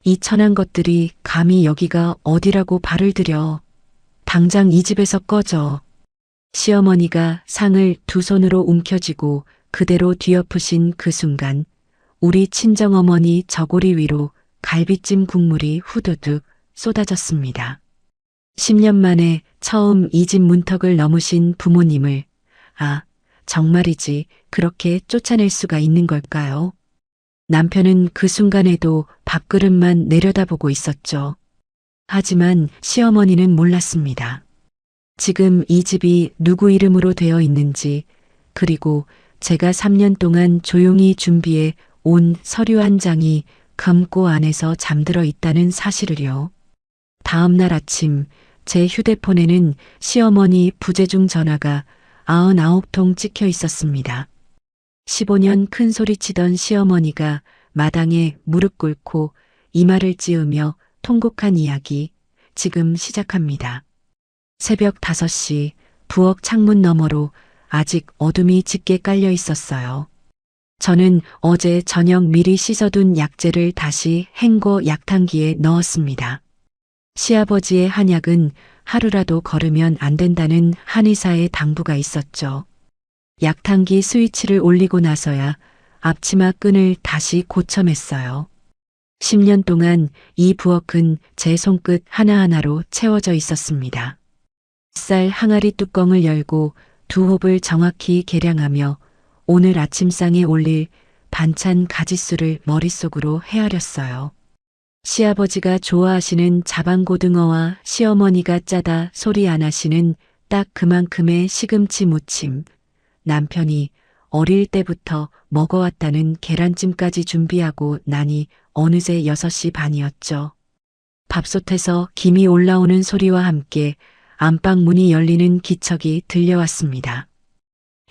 이 천한 것들이 감히 여기가 어디라고 발을 들여. 당장 이 집에서 꺼져. 시어머니가 상을 두 손으로 움켜쥐고 그대로 뒤엎으신 그 순간 우리 친정어머니 저고리 위로 갈비찜 국물이 후두둑 쏟아졌습니다. 10년 만에 처음 이 집 문턱을 넘으신 부모님을 정말이지 그렇게 쫓아낼 수가 있는 걸까요? 남편은 그 순간에도 밥그릇만 내려다보고 있었죠. 하지만 시어머니는 몰랐습니다. 지금 이 집이 누구 이름으로 되어 있는지, 그리고 제가 3년 동안 조용히 준비해 온 서류 한 장이 금고 안에서 잠들어 있다는 사실을요. 다음 날 아침 제 휴대폰에는 시어머니 부재중 전화가 99통 찍혀 있었습니다. 15년 큰 소리 치던 시어머니가 마당에 무릎 꿇고 이마를 찌으며 통곡한 이야기 지금 시작합니다. 새벽 5시 부엌 창문 너머로 아직 어둠이 짙게 깔려 있었어요. 저는 어제 저녁 미리 씻어둔 약재를 다시 헹궈 약탕기에 넣었습니다. 시아버지의 한약은 하루라도 걸으면 안 된다는 한의사의 당부가 있었죠. 약탕기 스위치를 올리고 나서야 앞치마 끈을 다시 고쳐맸어요. 10년 동안 이 부엌은 제 손끝 하나하나로 채워져 있었습니다. 쌀 항아리 뚜껑을 열고 두 홉을 정확히 계량하며 오늘 아침상에 올릴 반찬 가짓수를 머릿속으로 헤아렸어요. 시아버지가 좋아하시는 자반고등어와 시어머니가 짜다 소리 안 하시는 딱 그만큼의 시금치 무침, 남편이 어릴 때부터 먹어왔다는 계란찜까지 준비하고 나니 어느새 6시 반이었죠. 밥솥에서 김이 올라오는 소리와 함께 안방 문이 열리는 기척이 들려왔습니다.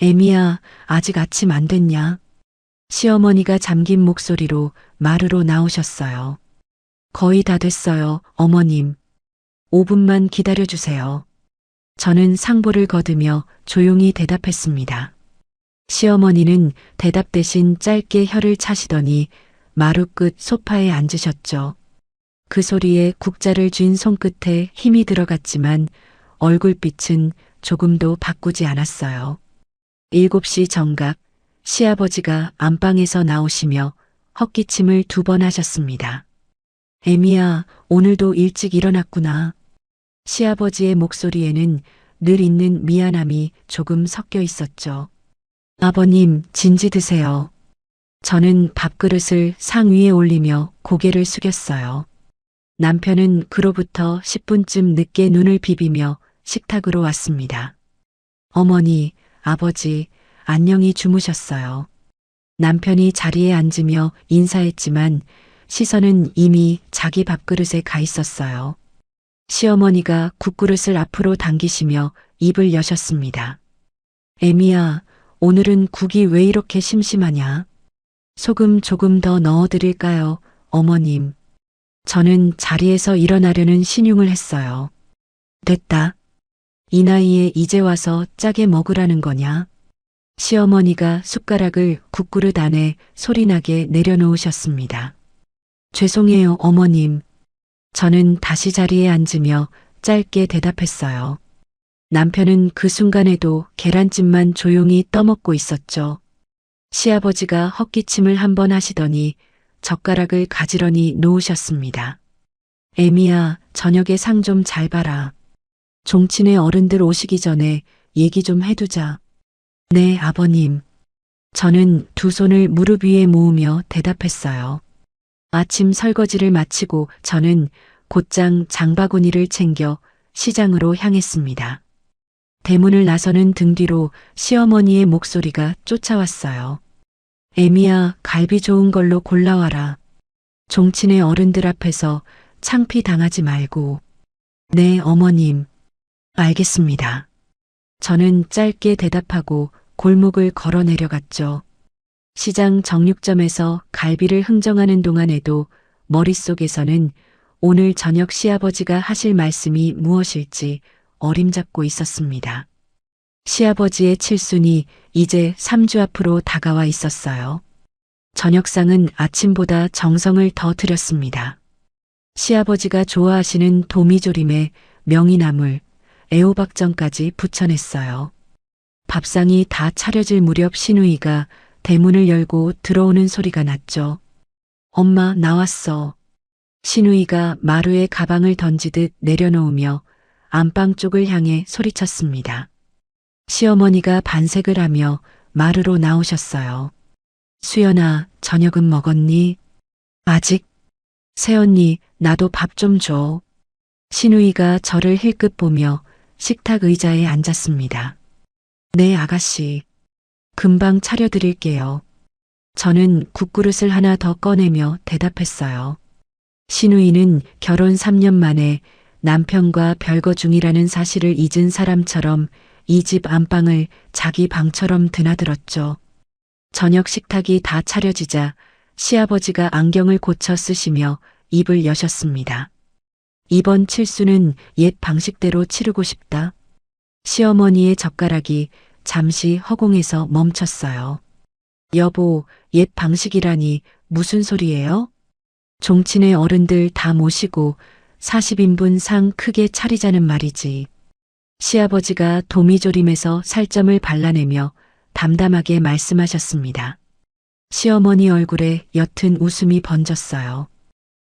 애미야, 아직 아침 안 됐냐? 시어머니가 잠긴 목소리로 마루로 나오셨어요. 거의 다 됐어요, 어머님. 5분만 기다려주세요. 저는 상보를 거두며 조용히 대답했습니다. 시어머니는 대답 대신 짧게 혀를 차시더니 마루 끝 소파에 앉으셨죠. 그 소리에 국자를 쥔 손끝에 힘이 들어갔지만 얼굴빛은 조금도 바꾸지 않았어요. 7시 정각 시아버지가 안방에서 나오시며 헛기침을 2번 하셨습니다. 애미야, 오늘도 일찍 일어났구나. 시아버지의 목소리에는 늘 있는 미안함이 조금 섞여 있었죠. 아버님, 진지 드세요. 저는 밥그릇을 상 위에 올리며 고개를 숙였어요. 남편은 그로부터 10분쯤 늦게 눈을 비비며 식탁으로 왔습니다. 어머니, 아버지, 안녕히 주무셨어요. 남편이 자리에 앉으며 인사했지만 시선은 이미 자기 밥그릇에 가 있었어요. 시어머니가 국그릇을 앞으로 당기시며 입을 여셨습니다. 애미야, 오늘은 국이 왜 이렇게 심심하냐? 소금 조금 더 넣어드릴까요, 어머님? 저는 자리에서 일어나려는 신용을 했어요. 됐다. 이 나이에 이제 와서 짜게 먹으라는 거냐? 시어머니가 숟가락을 국그릇 안에 소리나게 내려놓으셨습니다. 죄송해요, 어머님. 저는 다시 자리에 앉으며 짧게 대답했어요. 남편은 그 순간에도 계란찜만 조용히 떠먹고 있었죠. 시아버지가 헛기침을 1번 하시더니 젓가락을 가지런히 놓으셨습니다. 애미야, 저녁에 상 좀 잘 봐라. 종친의 어른들 오시기 전에 얘기 좀 해두자. 네, 아버님. 저는 두 손을 무릎 위에 모으며 대답했어요. 아침 설거지를 마치고 저는 곧장 장바구니를 챙겨 시장으로 향했습니다. 대문을 나서는 등 뒤로 시어머니의 목소리가 쫓아왔어요. 애미야, 갈비 좋은 걸로 골라와라. 종친의 어른들 앞에서 창피 당하지 말고. 네, 어머님. 알겠습니다. 저는 짧게 대답하고 골목을 걸어 내려갔죠. 시장 정육점에서 갈비를 흥정하는 동안에도 머릿속에서는 오늘 저녁 시아버지가 하실 말씀이 무엇일지 어림잡고 있었습니다. 시아버지의 칠순이 이제 3주 앞으로 다가와 있었어요. 저녁상은 아침보다 정성을 더 들였습니다. 시아버지가 좋아하시는 도미조림에 명이나물, 애호박전까지 부쳐냈어요. 밥상이 다 차려질 무렵 시누이가 대문을 열고 들어오는 소리가 났죠. 엄마, 나왔어. 시누이가 마루에 가방을 던지듯 내려놓으며 안방 쪽을 향해 소리쳤습니다. 시어머니가 반색을 하며 마루로 나오셨어요. 수연아, 저녁은 먹었니? 아직? 새언니, 나도 밥 좀 줘. 시누이가 저를 힐끗 보며 식탁 의자에 앉았습니다. 네, 아가씨. 금방 차려드릴게요. 저는 국그릇을 하나 더 꺼내며 대답했어요. 시누이는 결혼 3년 만에 남편과 별거 중이라는 사실을 잊은 사람처럼 이 집 안방을 자기 방처럼 드나들었죠. 저녁 식탁이 다 차려지자 시아버지가 안경을 고쳐 쓰시며 입을 여셨습니다. 이번 칠수는 옛 방식대로 치르고 싶다. 시어머니의 젓가락이 잠시 허공에서 멈췄어요. 여보, 옛 방식이라니 무슨 소리예요? 종친의 어른들 다 모시고 40인분 상 크게 차리자는 말이지. 시아버지가 도미조림에서 살점을 발라내며 담담하게 말씀하셨습니다. 시어머니 얼굴에 옅은 웃음이 번졌어요.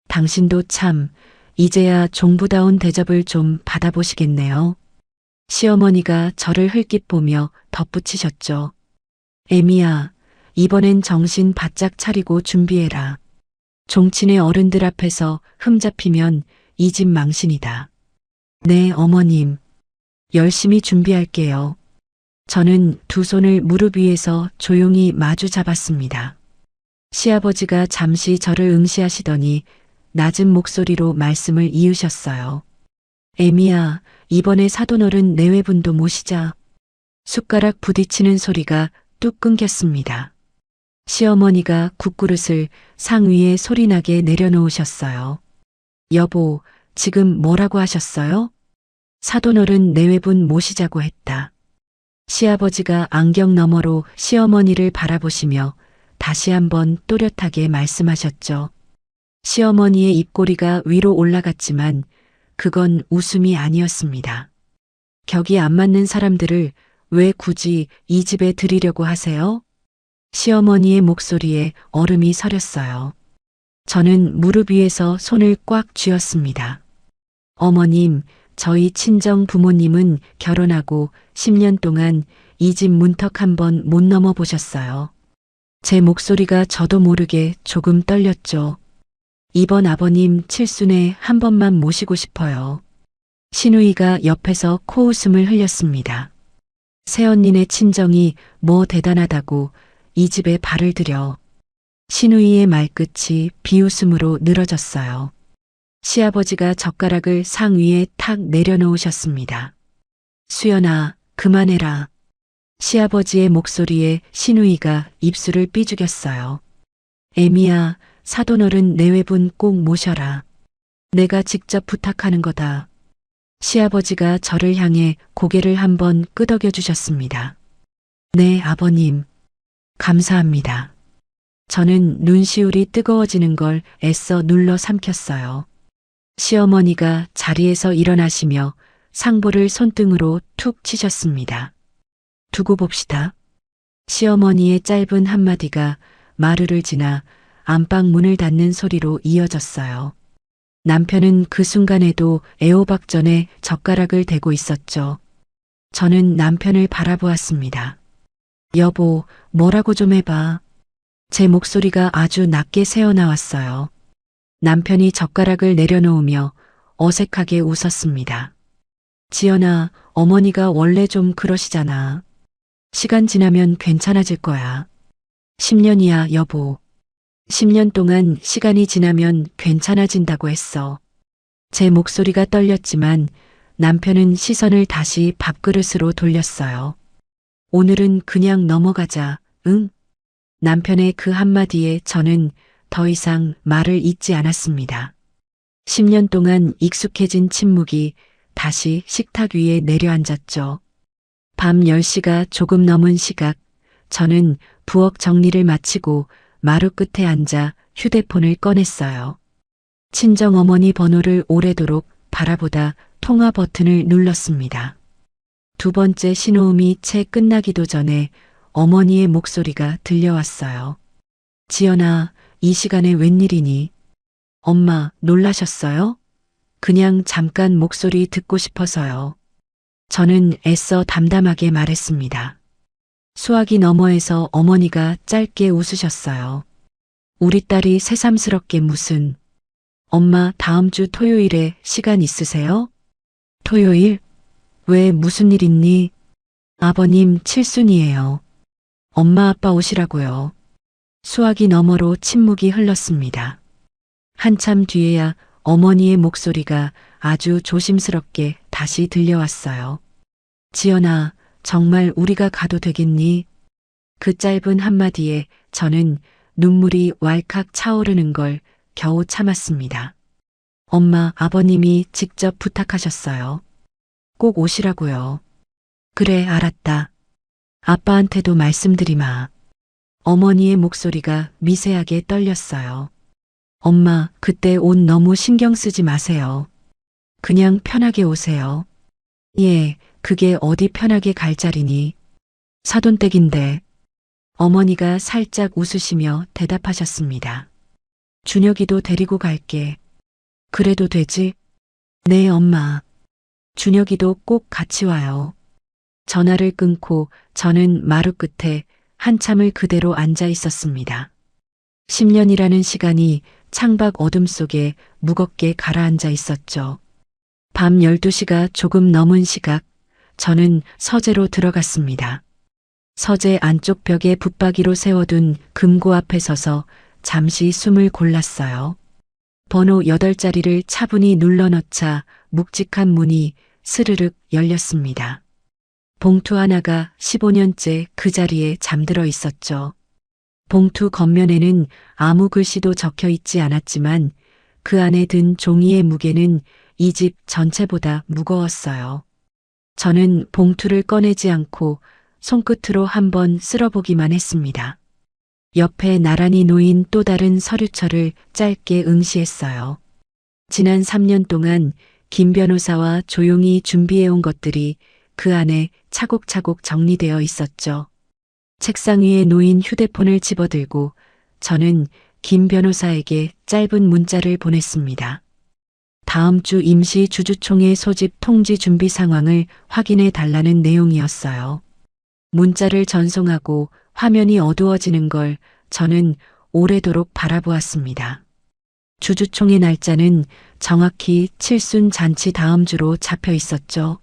당신도 참, 이제야 종부다운 대접을 좀 받아보시겠네요. 시어머니가 저를 흘낏 보며 덧붙이셨죠. 애미야, 이번엔 정신 바짝 차리고 준비해라. 종친의 어른들 앞에서 흠잡히면 이 집 망신이다. 네, 어머님. 열심히 준비할게요. 저는 두 손을 무릎 위에서 조용히 마주 잡았습니다. 시아버지가 잠시 저를 응시하시더니 낮은 목소리로 말씀을 이으셨어요. 애미야, 이번에 사돈어른 내외분도 모시자. 숟가락 부딪히는 소리가 뚝 끊겼습니다. 시어머니가 국그릇을 상 위에 소리나게 내려놓으셨어요. 여보, 지금 뭐라고 하셨어요? 사돈어른 내외분 모시자고 했다. 시아버지가 안경 너머로 시어머니를 바라보시며 다시 한번 또렷하게 말씀하셨죠. 시어머니의 입꼬리가 위로 올라갔지만 그건 웃음이 아니었습니다. 격이 안 맞는 사람들을 왜 굳이 이 집에 들이려고 하세요? 시어머니의 목소리에 얼음이 서렸어요. 저는 무릎 위에서 손을 꽉 쥐었습니다. 어머님, 저희 친정 부모님은 결혼하고 10년 동안 이 집 문턱 한번 못 넘어 보셨어요. 제 목소리가 저도 모르게 조금 떨렸죠. 이번 아버님 칠순에 한 번만 모시고 싶어요. 시누이가 옆에서 코웃음을 흘렸습니다. 새언니네 친정이 뭐 대단하다고 이 집에 발을 들여. 시누이의 말끝이 비웃음으로 늘어졌어요. 시아버지가 젓가락을 상 위에 탁 내려놓으셨습니다. 수연아, 그만해라. 시아버지의 목소리에 시누이가 입술을 삐죽였어요. 애미야, 사돈어른 내외분 꼭 모셔라. 내가 직접 부탁하는 거다. 시아버지가 저를 향해 고개를 한번 끄덕여 주셨습니다. 네, 아버님. 감사합니다. 저는 눈시울이 뜨거워지는 걸 애써 눌러 삼켰어요. 시어머니가 자리에서 일어나시며 상보를 손등으로 툭 치셨습니다. 두고 봅시다. 시어머니의 짧은 한마디가 마루를 지나 안방 문을 닫는 소리로 이어졌어요. 남편은 그 순간에도 애호박전에 젓가락을 대고 있었죠. 저는 남편을 바라보았습니다. 여보, 뭐라고 좀 해봐. 제 목소리가 아주 낮게 새어나왔어요. 남편이 젓가락을 내려놓으며 어색하게 웃었습니다. 지연아, 어머니가 원래 좀 그러시잖아. 시간 지나면 괜찮아질 거야. 10년이야, 여보. 10년 동안 시간이 지나면 괜찮아진다고 했어. 제 목소리가 떨렸지만 남편은 시선을 다시 밥그릇으로 돌렸어요. 오늘은 그냥 넘어가자, 응? 남편의 그 한마디에 저는 더 이상 말을 잇지 않았습니다. 10년 동안 익숙해진 침묵이 다시 식탁 위에 내려앉았죠. 밤 10시가 조금 넘은 시각, 저는 부엌 정리를 마치고 마루 끝에 앉아 휴대폰을 꺼냈어요. 친정어머니 번호를 오래도록 바라보다 통화 버튼을 눌렀습니다. 두 번째 신호음이 채 끝나기도 전에 어머니의 목소리가 들려왔어요. 지연아, 이 시간에 웬일이니? 엄마, 놀라셨어요? 그냥 잠깐 목소리 듣고 싶어서요. 저는 애써 담담하게 말했습니다. 수화기 너머에서 어머니가 짧게 웃으셨어요. 우리 딸이 새삼스럽게 무슨, 엄마 다음 주 토요일에 시간 있으세요? 토요일? 왜 무슨 일 있니? 아버님 칠순이에요. 엄마 아빠 오시라고요. 수화기 너머로 침묵이 흘렀습니다. 한참 뒤에야 어머니의 목소리가 아주 조심스럽게 다시 들려왔어요. 지연아, 정말 우리가 가도 되겠니? 그 짧은 한마디에 저는 눈물이 왈칵 차오르는 걸 겨우 참았습니다. 엄마, 아버님이 직접 부탁하셨어요. 꼭 오시라고요. 그래, 알았다. 아빠한테도 말씀드리마. 어머니의 목소리가 미세하게 떨렸어요. 엄마, 그때 옷 너무 신경 쓰지 마세요. 그냥 편하게 오세요. 예, 그게 어디 편하게 갈 자리니. 사돈댁인데. 어머니가 살짝 웃으시며 대답하셨습니다. 준혁이도 데리고 갈게. 그래도 되지? 네, 엄마. 준혁이도 꼭 같이 와요. 전화를 끊고 저는 마루 끝에 한참을 그대로 앉아 있었습니다. 10년이라는 시간이 창밖 어둠 속에 무겁게 가라앉아 있었죠. 밤 12시가 조금 넘은 시각, 저는 서재로 들어갔습니다. 서재 안쪽 벽에 붙박이로 세워둔 금고 앞에 서서 잠시 숨을 골랐어요. 번호 8자리를 차분히 눌러넣자 묵직한 문이 스르륵 열렸습니다. 봉투 하나가 15년째 그 자리에 잠들어 있었죠. 봉투 겉면에는 아무 글씨도 적혀 있지 않았지만 그 안에 든 종이의 무게는 이 집 전체보다 무거웠어요. 저는 봉투를 꺼내지 않고 손끝으로 한번 쓸어보기만 했습니다. 옆에 나란히 놓인 또 다른 서류철을 짧게 응시했어요. 지난 3년 동안 김 변호사와 조용히 준비해온 것들이 그 안에 차곡차곡 정리되어 있었죠. 책상 위에 놓인 휴대폰을 집어들고 저는 김 변호사에게 짧은 문자를 보냈습니다. 다음 주 임시 주주총회 소집 통지 준비 상황을 확인해 달라는 내용이었어요. 문자를 전송하고 화면이 어두워지는 걸 저는 오래도록 바라보았습니다. 주주총회 날짜는 정확히 칠순 잔치 다음 주로 잡혀 있었죠.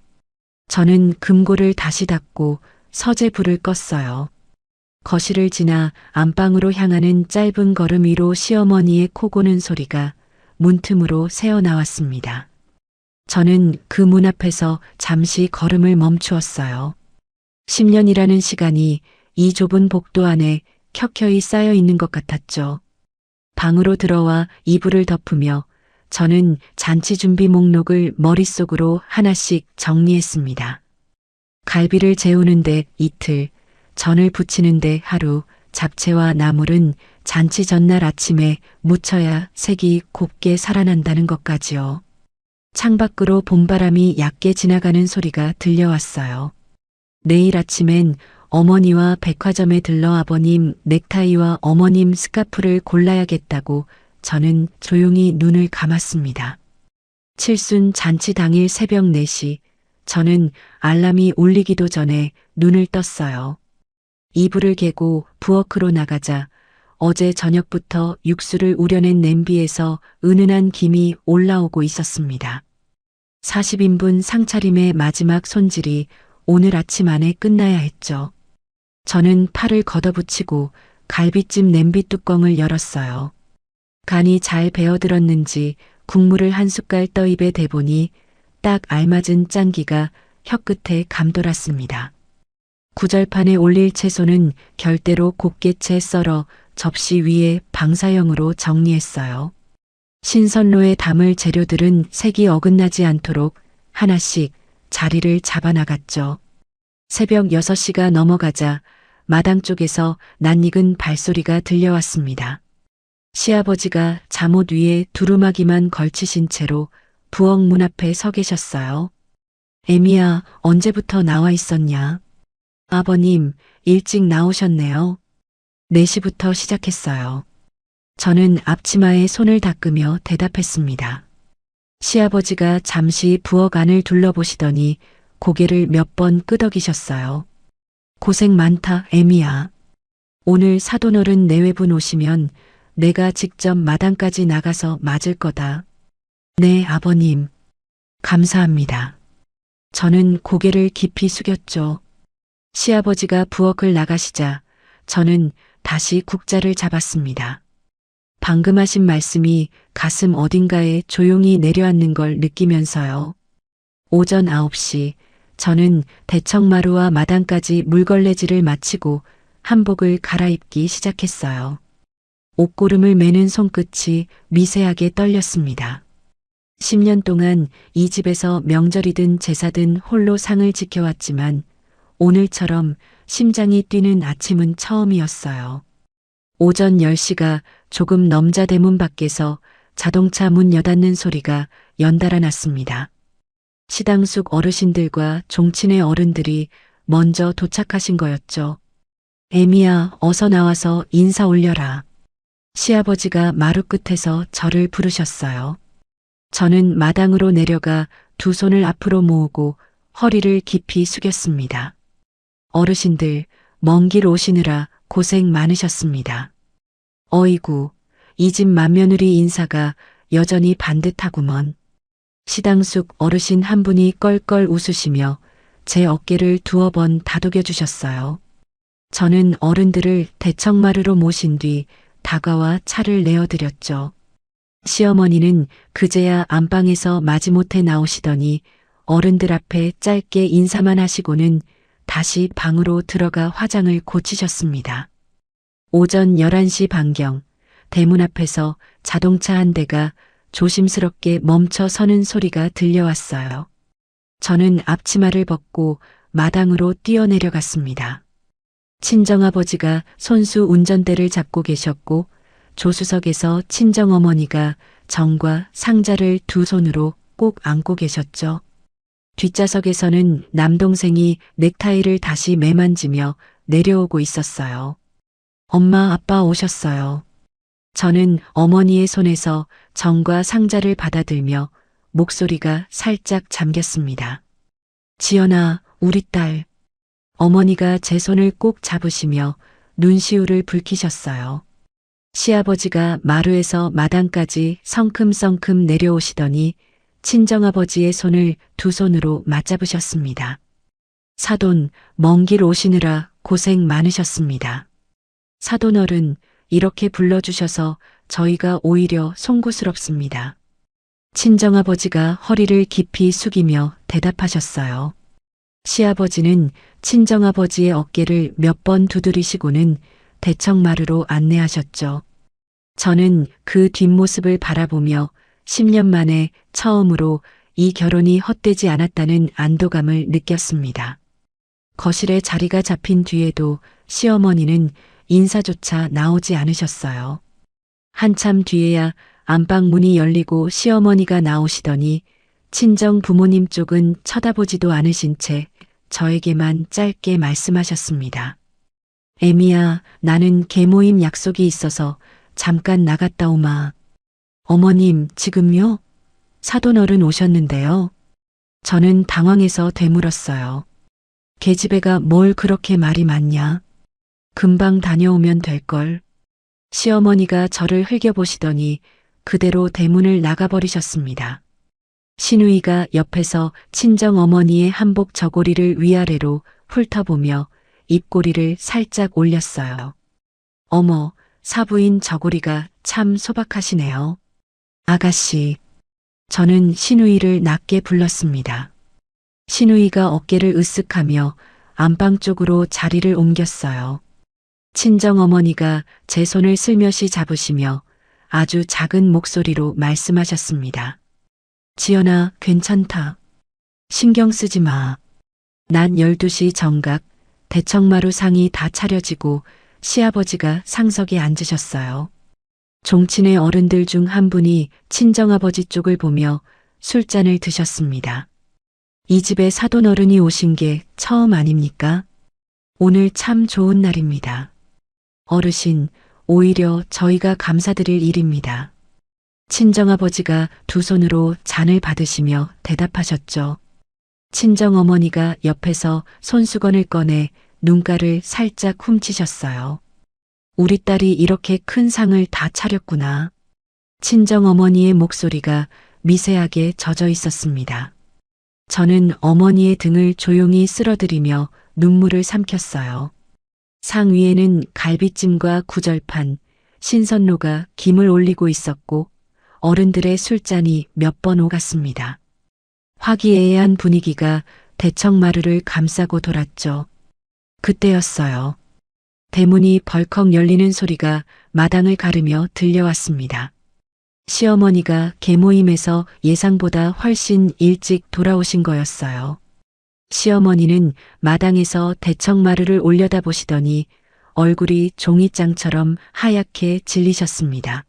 저는 금고를 다시 닫고 서재 불을 껐어요. 거실을 지나 안방으로 향하는 짧은 걸음 위로 시어머니의 코 고는 소리가 문틈으로 새어나왔습니다. 저는 그 문 앞에서 잠시 걸음을 멈추었어요. 10년이라는 시간이 이 좁은 복도 안에 켜켜이 쌓여 있는 것 같았죠. 방으로 들어와 이불을 덮으며 저는 잔치 준비 목록을 머릿속으로 하나씩 정리했습니다. 갈비를 재우는데 이틀, 전을 부치는데 하루, 잡채와 나물은 잔치 전날 아침에 무쳐야 색이 곱게 살아난다는 것까지요. 창밖으로 봄바람이 얕게 지나가는 소리가 들려왔어요. 내일 아침엔 어머니와 백화점에 들러 아버님 넥타이와 어머님 스카프를 골라야겠다고 저는 조용히 눈을 감았습니다. 칠순 잔치 당일 새벽 4시, 저는 알람이 울리기도 전에 눈을 떴어요. 이불을 개고 부엌으로 나가자 어제 저녁부터 육수를 우려낸 냄비에서 은은한 김이 올라오고 있었습니다. 40인분 상차림의 마지막 손질이 오늘 아침 안에 끝나야 했죠. 저는 팔을 걷어붙이고 갈비찜 냄비 뚜껑을 열었어요. 간이 잘 배어들었는지 국물을 한 숟갈 떠 입에 대보니 딱 알맞은 짠기가 혀끝에 감돌았습니다. 구절판에 올릴 채소는 결대로 곱게 채 썰어 접시 위에 방사형으로 정리했어요. 신선로에 담을 재료들은 색이 어긋나지 않도록 하나씩 자리를 잡아나갔죠. 새벽 6시가 넘어가자 마당 쪽에서 낯익은 발소리가 들려왔습니다. 시아버지가 잠옷 위에 두루마기만 걸치신 채로 부엌 문 앞에 서 계셨어요. 애미야, 언제부터 나와 있었냐? 아버님, 일찍 나오셨네요. 4시부터 시작했어요. 저는 앞치마에 손을 닦으며 대답했습니다. 시아버지가 잠시 부엌 안을 둘러보시더니 고개를 몇 번 끄덕이셨어요. 고생 많다, 애미야. 오늘 사돈어른 내외분 오시면 내가 직접 마당까지 나가서 맞을 거다. 네, 아버님. 감사합니다. 저는 고개를 깊이 숙였죠. 시아버지가 부엌을 나가시자 저는 다시 국자를 잡았습니다. 방금 하신 말씀이 가슴 어딘가에 조용히 내려앉는 걸 느끼면서요. 오전 9시 저는 대청마루와 마당까지 물걸레질을 마치고 한복을 갈아입기 시작했어요. 옷고름을 매는 손끝이 미세하게 떨렸습니다. 10년 동안 이 집에서 명절이든 제사든 홀로 상을 지켜왔지만 오늘처럼 심장이 뛰는 아침은 처음이었어요. 오전 10시가 조금 넘자 대문 밖에서 자동차 문 여닫는 소리가 연달아 났습니다. 시당숙 어르신들과 종친의 어른들이 먼저 도착하신 거였죠. 애미야, 어서 나와서 인사 올려라. 시아버지가 마루 끝에서 저를 부르셨어요. 저는 마당으로 내려가 두 손을 앞으로 모으고 허리를 깊이 숙였습니다. 어르신들, 먼 길 오시느라 고생 많으셨습니다. 어이구, 이 집 맏며느리 인사가 여전히 반듯하구먼. 시당숙 어르신 한 분이 껄껄 웃으시며 제 어깨를 두어 번 다독여 주셨어요. 저는 어른들을 대청마루로 모신 뒤 다가와 차를 내어드렸죠. 시어머니는 그제야 안방에서 마지못해 나오시더니 어른들 앞에 짧게 인사만 하시고는 다시 방으로 들어가 화장을 고치셨습니다. 오전 11시 반경 대문 앞에서 자동차 한 대가 조심스럽게 멈춰 서는 소리가 들려왔어요. 저는 앞치마를 벗고 마당으로 뛰어내려갔습니다. 친정아버지가 손수 운전대를 잡고 계셨고 조수석에서 친정어머니가 정과 상자를 두 손으로 꼭 안고 계셨죠. 뒷좌석에서는 남동생이 넥타이를 다시 매만지며 내려오고 있었어요. 엄마, 아빠 오셨어요. 저는 어머니의 손에서 정과 상자를 받아들며 목소리가 살짝 잠겼습니다. 지연아, 우리 딸. 어머니가 제 손을 꼭 잡으시며 눈시울을 붉히셨어요. 시아버지가 마루에서 마당까지 성큼성큼 내려오시더니 친정아버지의 손을 두 손으로 맞잡으셨습니다. 사돈, 먼 길 오시느라 고생 많으셨습니다. 사돈어른, 이렇게 불러주셔서 저희가 오히려 송구스럽습니다. 친정아버지가 허리를 깊이 숙이며 대답하셨어요. 시아버지는 친정아버지의 어깨를 몇 번 두드리시고는 대청마루로 안내하셨죠. 저는 그 뒷모습을 바라보며 10년 만에 처음으로 이 결혼이 헛되지 않았다는 안도감을 느꼈습니다. 거실에 자리가 잡힌 뒤에도 시어머니는 인사조차 나오지 않으셨어요. 한참 뒤에야 안방 문이 열리고 시어머니가 나오시더니 친정 부모님 쪽은 쳐다보지도 않으신 채 저에게만 짧게 말씀하셨습니다. 애미야, 나는 계모임 약속이 있어서 잠깐 나갔다 오마. 어머님, 지금요? 사돈어른 오셨는데요. 저는 당황해서 되물었어요. 계집애가 뭘 그렇게 말이 많냐? 금방 다녀오면 될걸. 시어머니가 저를 흘겨보시더니 그대로 대문을 나가버리셨습니다. 시누이가 옆에서 친정어머니의 한복 저고리를 위아래로 훑어보며 입꼬리를 살짝 올렸어요. 어머, 사부인 저고리가 참 소박하시네요. 아가씨. 저는 시누이를 낮게 불렀습니다. 시누이가 어깨를 으쓱하며 안방 쪽으로 자리를 옮겼어요. 친정어머니가 제 손을 슬며시 잡으시며 아주 작은 목소리로 말씀하셨습니다. 지연아, 괜찮다. 신경 쓰지 마. 낮 12시 정각 대청마루 상이 다 차려지고 시아버지가 상석에 앉으셨어요. 종친의 어른들 중 한 분이 친정아버지 쪽을 보며 술잔을 드셨습니다. 이 집에 사돈 어른이 오신 게 처음 아닙니까? 오늘 참 좋은 날입니다. 어르신, 오히려 저희가 감사드릴 일입니다. 친정아버지가 두 손으로 잔을 받으시며 대답하셨죠. 친정어머니가 옆에서 손수건을 꺼내 눈가를 살짝 훔치셨어요. 우리 딸이 이렇게 큰 상을 다 차렸구나. 친정어머니의 목소리가 미세하게 젖어 있었습니다. 저는 어머니의 등을 조용히 쓸어들이며 눈물을 삼켰어요. 상 위에는 갈비찜과 구절판, 신선로가 김을 올리고 있었고 어른들의 술잔이 몇 번 오갔습니다. 화기애애한 분위기가 대청마루를 감싸고 돌았죠. 그때였어요. 대문이 벌컥 열리는 소리가 마당을 가르며 들려왔습니다. 시어머니가 계모임에서 예상보다 훨씬 일찍 돌아오신 거였어요. 시어머니는 마당에서 대청마루를 올려다보시더니 얼굴이 종이장처럼 하얗게 질리셨습니다.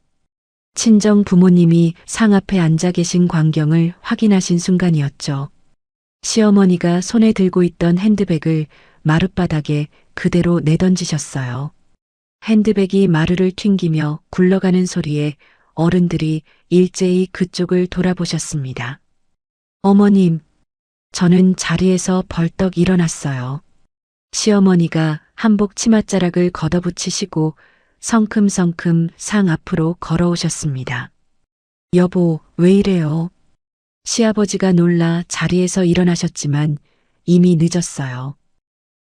친정 부모님이 상 앞에 앉아 계신 광경을 확인하신 순간이었죠. 시어머니가 손에 들고 있던 핸드백을 마룻바닥에 그대로 내던지셨어요. 핸드백이 마루를 튕기며 굴러가는 소리에 어른들이 일제히 그쪽을 돌아보셨습니다. 어머님, 저는 자리에서 벌떡 일어났어요. 시어머니가 한복 치맛자락을 걷어붙이시고 성큼성큼 상 앞으로 걸어오셨습니다. 여보, 왜 이래요? 시아버지가 놀라 자리에서 일어나셨지만 이미 늦었어요.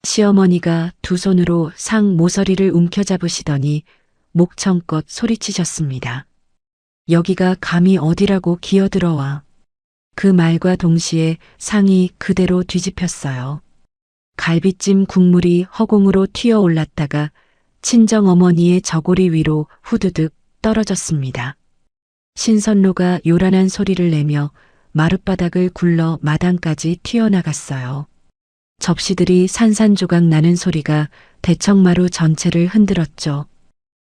시어머니가 두 손으로 상 모서리를 움켜잡으시더니 목청껏 소리치셨습니다. 여기가 감히 어디라고 기어들어와. 그 말과 동시에 상이 그대로 뒤집혔어요. 갈비찜 국물이 허공으로 튀어 올랐다가 친정어머니의 저고리 위로 후두득 떨어졌습니다. 신선로가 요란한 소리를 내며 마룻바닥을 굴러 마당까지 튀어나갔어요. 접시들이 산산조각 나는 소리가 대청마루 전체를 흔들었죠.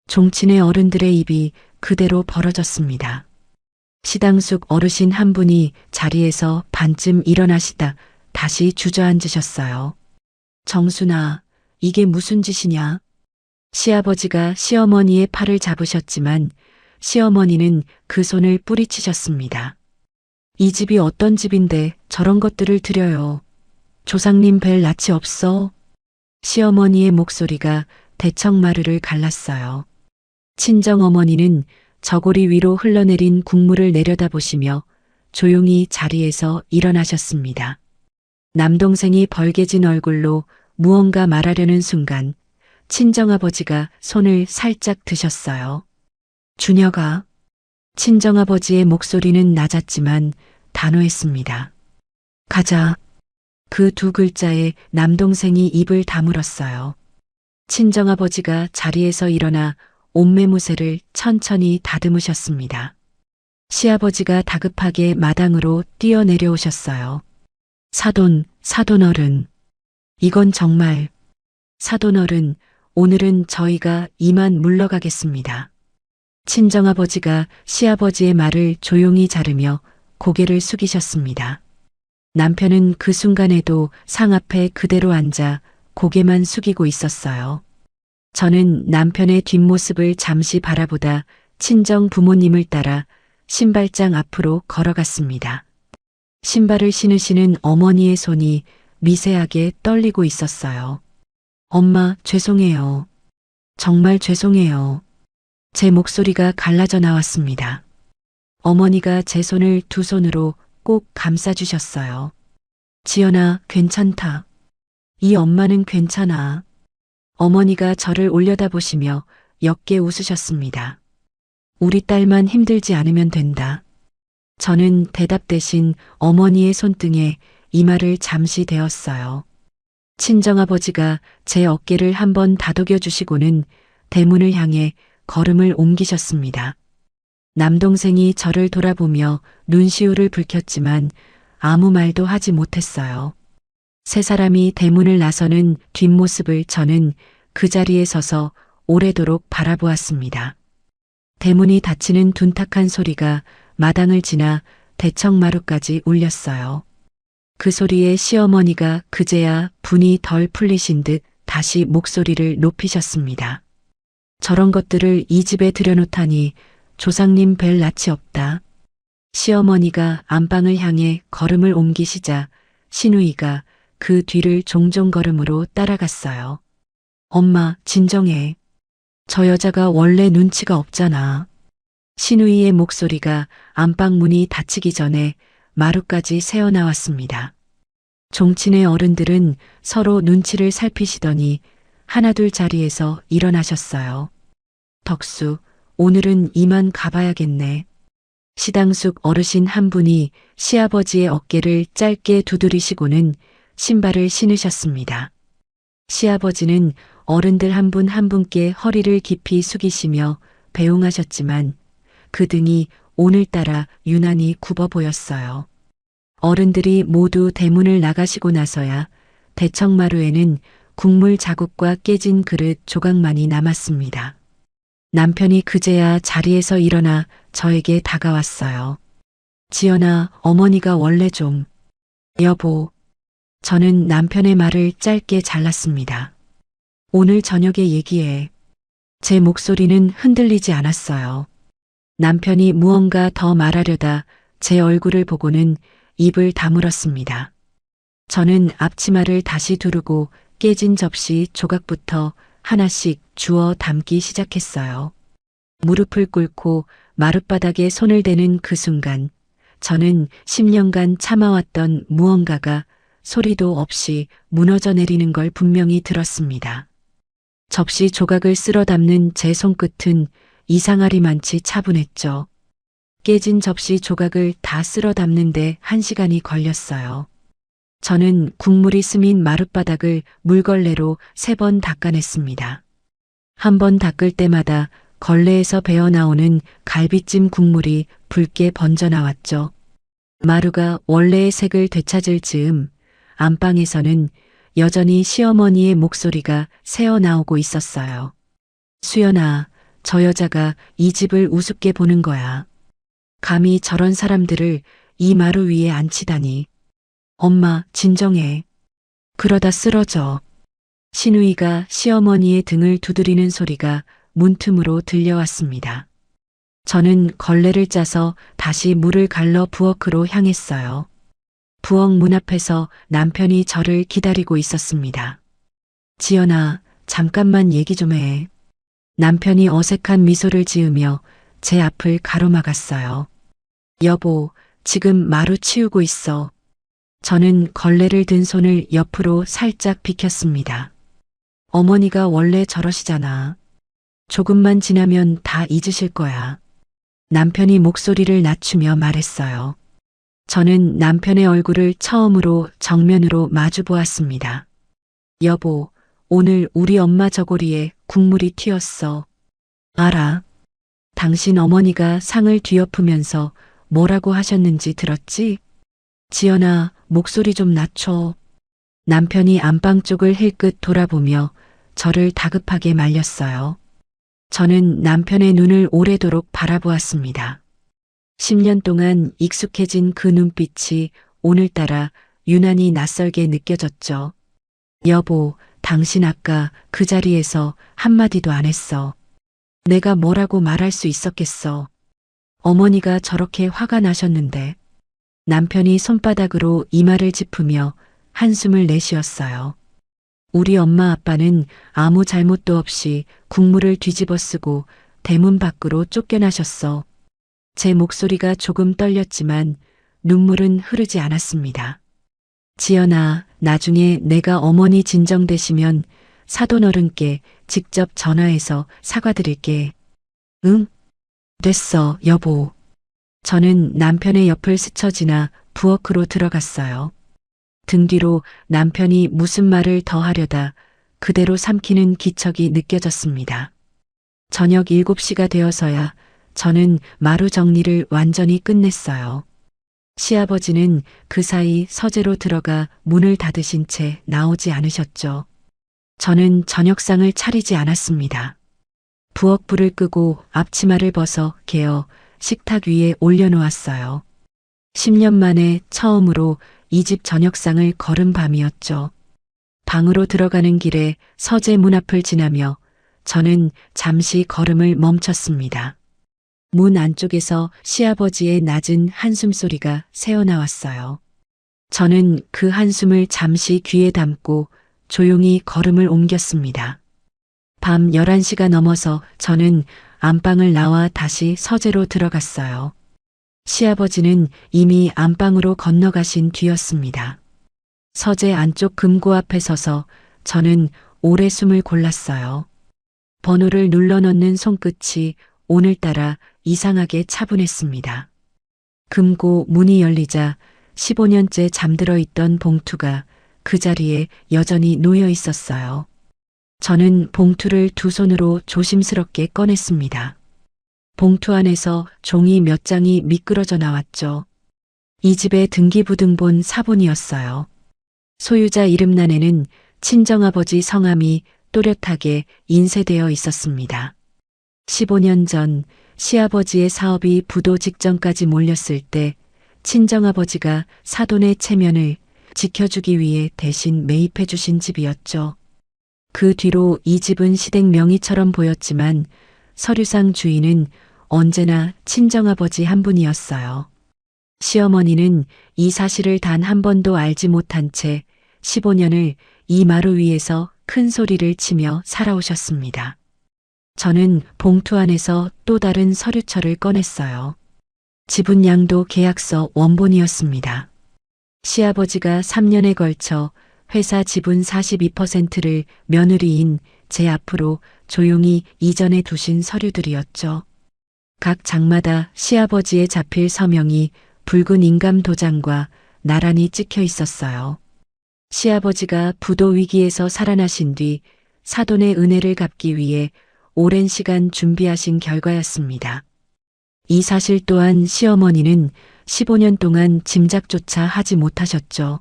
종친의 어른들의 입이 그대로 벌어졌습니다. 시당숙 어르신 한 분이 자리에서 반쯤 일어나시다 다시 주저앉으셨어요. 정순아, 이게 무슨 짓이냐? 시아버지가 시어머니의 팔을 잡으셨지만 시어머니는 그 손을 뿌리치셨습니다. 이 집이 어떤 집인데 저런 것들을 드려요. 조상님 뵐 낯이 없어. 시어머니의 목소리가 대청마루를 갈랐어요. 친정어머니는 저고리 위로 흘러내린 국물을 내려다보시며 조용히 자리에서 일어나셨습니다. 남동생이 벌개진 얼굴로 무언가 말하려는 순간 친정아버지가 손을 살짝 드셨어요. 준혁아. 친정아버지의 목소리는 낮았지만 단호했습니다. 가자. 그 두 글자에 남동생이 입을 다물었어요. 친정아버지가 자리에서 일어나 옷매무새를 천천히 다듬으셨습니다. 시아버지가 다급하게 마당으로 뛰어내려오셨어요. 사돈 어른. 이건 정말. 사돈 어른, 오늘은 저희가 이만 물러가겠습니다. 친정아버지가 시아버지의 말을 조용히 자르며 고개를 숙이셨습니다. 남편은 그 순간에도 상 앞에 그대로 앉아 고개만 숙이고 있었어요. 저는 남편의 뒷모습을 잠시 바라보다 친정 부모님을 따라 신발장 앞으로 걸어갔습니다. 신발을 신으시는 어머니의 손이 미세하게 떨리고 있었어요. 엄마, 죄송해요. 정말 죄송해요. 제 목소리가 갈라져 나왔습니다. 어머니가 제 손을 두 손으로 꼭 감싸주셨어요. 지연아, 괜찮다. 이 엄마는 괜찮아. 어머니가 저를 올려다보시며 옅게 웃으셨습니다. 우리 딸만 힘들지 않으면 된다. 저는 대답 대신 어머니의 손등에 이마를 잠시 대었어요. 친정아버지가 제 어깨를 한번 다독여 주시고는 대문을 향해 걸음을 옮기셨습니다. 남동생이 저를 돌아보며 눈시울을 붉혔지만 아무 말도 하지 못했어요. 세 사람이 대문을 나서는 뒷모습을 저는 그 자리에 서서 오래도록 바라보았습니다. 대문이 닫히는 둔탁한 소리가 마당을 지나 대청마루까지 울렸어요. 그 소리에 시어머니가 그제야 분이 덜 풀리신 듯 다시 목소리를 높이셨습니다. 저런 것들을 이 집에 들여놓다니 조상님 뵐 낯이 없다. 시어머니가 안방을 향해 걸음을 옮기시자 신우이가 그 뒤를 종종 걸음으로 따라갔어요. 엄마, 진정해. 저 여자가 원래 눈치가 없잖아. 신우이의 목소리가 안방 문이 닫히기 전에 마루까지 새어나왔습니다. 종친의 어른들은 서로 눈치를 살피시더니 하나둘 자리에서 일어나셨어요. 덕수, 오늘은 이만 가봐야겠네. 시당숙 어르신 한 분이 시아버지의 어깨를 짧게 두드리시고는 신발을 신으셨습니다. 시아버지는 어른들 한 분 한 분께 허리를 깊이 숙이시며 배웅하셨지만 그 등이 오늘따라 유난히 굽어 보였어요. 어른들이 모두 대문을 나가시고 나서야 대청마루에는 국물 자국과 깨진 그릇 조각만이 남았습니다. 남편이 그제야 자리에서 일어나 저에게 다가왔어요. 지연아, 어머니가 원래 좀... 여보. 저는 남편의 말을 짧게 잘랐습니다. 오늘 저녁에 얘기해. 제 목소리는 흔들리지 않았어요. 남편이 무언가 더 말하려다 제 얼굴을 보고는 입을 다물었습니다. 저는 앞치마를 다시 두르고 깨진 접시 조각부터 하나씩 주워 담기 시작했어요. 무릎을 꿇고 마룻바닥에 손을 대는 그 순간 저는 10년간 참아왔던 무언가가 소리도 없이 무너져 내리는 걸 분명히 들었습니다. 접시 조각을 쓸어 담는 제 손끝은 이상하리만치 차분했죠. 깨진 접시 조각을 다 쓸어 담는데 1시간이 걸렸어요. 저는 국물이 스민 마룻바닥을 물걸레로 3번 닦아냈습니다. 한 번 닦을 때마다 걸레에서 배어나오는 갈비찜 국물이 붉게 번져나왔죠. 마루가 원래의 색을 되찾을 즈음 안방에서는 여전히 시어머니의 목소리가 새어나오고 있었어요. 수연아, 저 여자가 이 집을 우습게 보는 거야. 감히 저런 사람들을 이 마루 위에 앉히다니. 엄마, 진정해. 그러다 쓰러져. 신우이가 시어머니의 등을 두드리는 소리가 문틈으로 들려왔습니다. 저는 걸레를 짜서 다시 물을 갈러 부엌으로 향했어요. 부엌 문 앞에서 남편이 저를 기다리고 있었습니다. 지연아, 잠깐만 얘기 좀 해. 남편이 어색한 미소를 지으며 제 앞을 가로막았어요. 여보, 지금 마루 치우고 있어. 저는 걸레를 든 손을 옆으로 살짝 비켰습니다. 어머니가 원래 저러시잖아. 조금만 지나면 다 잊으실 거야. 남편이 목소리를 낮추며 말했어요. 저는 남편의 얼굴을 처음으로 정면으로 마주 보았습니다. 여보, 오늘 우리 엄마 저고리에 국물이 튀었어. 알아. 당신 어머니가 상을 뒤엎으면서 뭐라고 하셨는지 들었지? 지연아, 목소리 좀 낮춰. 남편이 안방 쪽을 힐끗 돌아보며 저를 다급하게 말렸어요. 저는 남편의 눈을 오래도록 바라보았습니다. 10년 동안 익숙해진 그 눈빛이 오늘따라 유난히 낯설게 느껴졌죠. 여보, 당신 아까 그 자리에서 한마디도 안 했어. 내가 뭐라고 말할 수 있었겠어. 어머니가 저렇게 화가 나셨는데. 남편이 손바닥으로 이마를 짚으며 한숨을 내쉬었어요. 우리 엄마 아빠는 아무 잘못도 없이 국물을 뒤집어 쓰고 대문 밖으로 쫓겨나셨어. 제 목소리가 조금 떨렸지만 눈물은 흐르지 않았습니다. 지연아, 나중에 내가 어머니 진정되시면 사돈어른께 직접 전화해서 사과드릴게. 응? 됐어, 여보. 저는 남편의 옆을 스쳐 지나 부엌으로 들어갔어요. 등 뒤로 남편이 무슨 말을 더 하려다 그대로 삼키는 기척이 느껴졌습니다. 저녁 7시가 되어서야 저는 마루 정리를 완전히 끝냈어요. 시아버지는 그 사이 서재로 들어가 문을 닫으신 채 나오지 않으셨죠. 저는 저녁상을 차리지 않았습니다. 부엌불을 끄고 앞치마를 벗어 개어 식탁 위에 올려놓았어요. 10년 만에 처음으로 이 집 저녁상을 걸은 밤이었죠. 방으로 들어가는 길에 서재 문 앞을 지나며 저는 잠시 걸음을 멈췄습니다. 문 안쪽에서 시아버지의 낮은 한숨 소리가 새어나왔어요. 저는 그 한숨을 잠시 귀에 담고 조용히 걸음을 옮겼습니다. 밤 11시가 넘어서 저는 안방을 나와 다시 서재로 들어갔어요. 시아버지는 이미 안방으로 건너가신 뒤였습니다. 서재 안쪽 금고 앞에 서서 저는 오래 숨을 골랐어요. 번호를 눌러 넣는 손끝이 오늘따라 이상하게 차분했습니다. 금고 문이 열리자 15년째 잠들어 있던 봉투가 그 자리에 여전히 놓여 있었어요. 저는 봉투를 두 손으로 조심스럽게 꺼냈습니다. 봉투 안에서 종이 몇 장이 미끄러져 나왔죠. 이 집의 등기부등본 사본이었어요. 소유자 이름란에는 친정아버지 성함이 또렷하게 인쇄되어 있었습니다. 15년 전 시아버지의 사업이 부도 직전까지 몰렸을 때 친정아버지가 사돈의 체면을 지켜주기 위해 대신 매입해 주신 집이었죠. 그 뒤로 이 집은 시댁 명의처럼 보였지만 서류상 주인은 언제나 친정아버지 한 분이었어요. 시어머니는 이 사실을 단 한 번도 알지 못한 채 15년을 이 마루 위에서 큰 소리를 치며 살아오셨습니다. 저는 봉투 안에서 또 다른 서류철을 꺼냈어요. 지분 양도 계약서 원본이었습니다. 시아버지가 3년에 걸쳐 회사 지분 42%를 며느리인 제 앞으로 조용히 이전해 두신 서류들이었죠. 각 장마다 시아버지의 자필 서명이 붉은 인감 도장과 나란히 찍혀 있었어요. 시아버지가 부도 위기에서 살아나신 뒤 사돈의 은혜를 갚기 위해 오랜 시간 준비하신 결과였습니다. 이 사실 또한 시어머니는 15년 동안 짐작조차 하지 못하셨죠.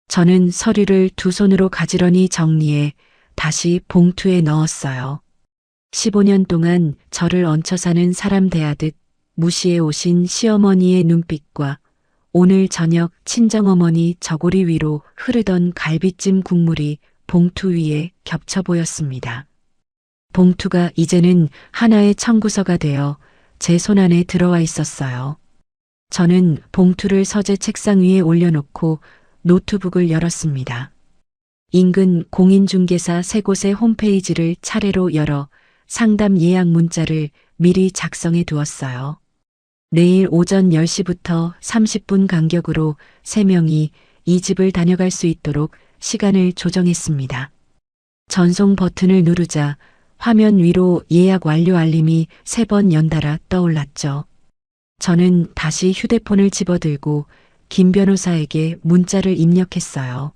저는 서류를 두 손으로 가지런히 정리해 다시 봉투에 넣었어요. 15년 동안 저를 얹혀 사는 사람 대하듯 무시해 오신 시어머니의 눈빛과 오늘 저녁 친정어머니 저고리 위로 흐르던 갈비찜 국물이 봉투 위에 겹쳐 보였습니다. 봉투가 이제는 하나의 청구서가 되어 제 손안에 들어와 있었어요. 저는 봉투를 서재 책상 위에 올려놓고 노트북을 열었습니다. 인근 공인중개사 세 곳의 홈페이지를 차례로 열어 상담 예약 문자를 미리 작성해 두었어요. 내일 오전 10시부터 30분 간격으로 3명이 이 집을 다녀갈 수 있도록 시간을 조정했습니다. 전송 버튼을 누르자 화면 위로 예약 완료 알림이 3번 연달아 떠올랐죠. 저는 다시 휴대폰을 집어들고 김 변호사에게 문자를 입력했어요.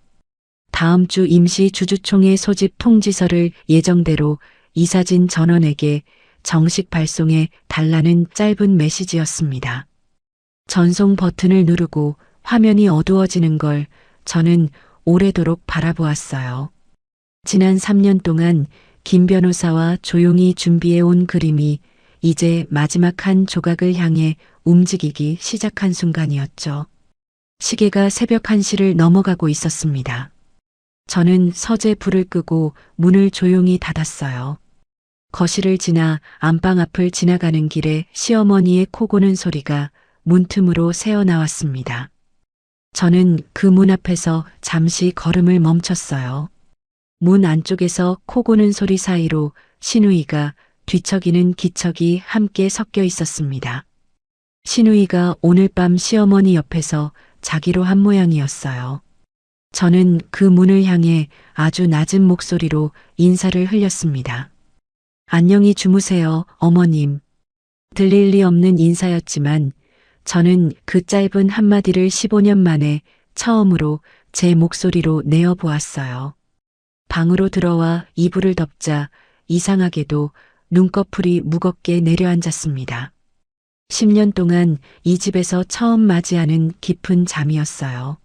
다음 주 임시 주주총회 소집 통지서를 예정대로 이사진 전원에게 정식 발송해 달라는 짧은 메시지였습니다. 전송 버튼을 누르고 화면이 어두워지는 걸 저는 오래도록 바라보았어요. 지난 3년 동안 김 변호사와 조용히 준비해 온 그림이 이제 마지막 한 조각을 향해 움직이기 시작한 순간이었죠. 시계가 새벽 1시를 넘어가고 있었습니다. 저는 서재 불을 끄고 문을 조용히 닫았어요. 거실을 지나 안방 앞을 지나가는 길에 시어머니의 코 고는 소리가 문틈으로 새어나왔습니다. 저는 그 문 앞에서 잠시 걸음을 멈췄어요. 문 안쪽에서 코 고는 소리 사이로 시누이가 뒤척이는 기척이 함께 섞여 있었습니다. 시누이가 오늘 밤 시어머니 옆에서 자기로 한 모양이었어요. 저는 그 문을 향해 아주 낮은 목소리로 인사를 흘렸습니다. 안녕히 주무세요, 어머님. 들릴 리 없는 인사였지만 저는 그 짧은 한마디를 15년 만에 처음으로 제 목소리로 내어보았어요. 방으로 들어와 이불을 덮자 이상하게도 눈꺼풀이 무겁게 내려앉았습니다. 10년 동안 이 집에서 처음 맞이하는 깊은 잠이었어요.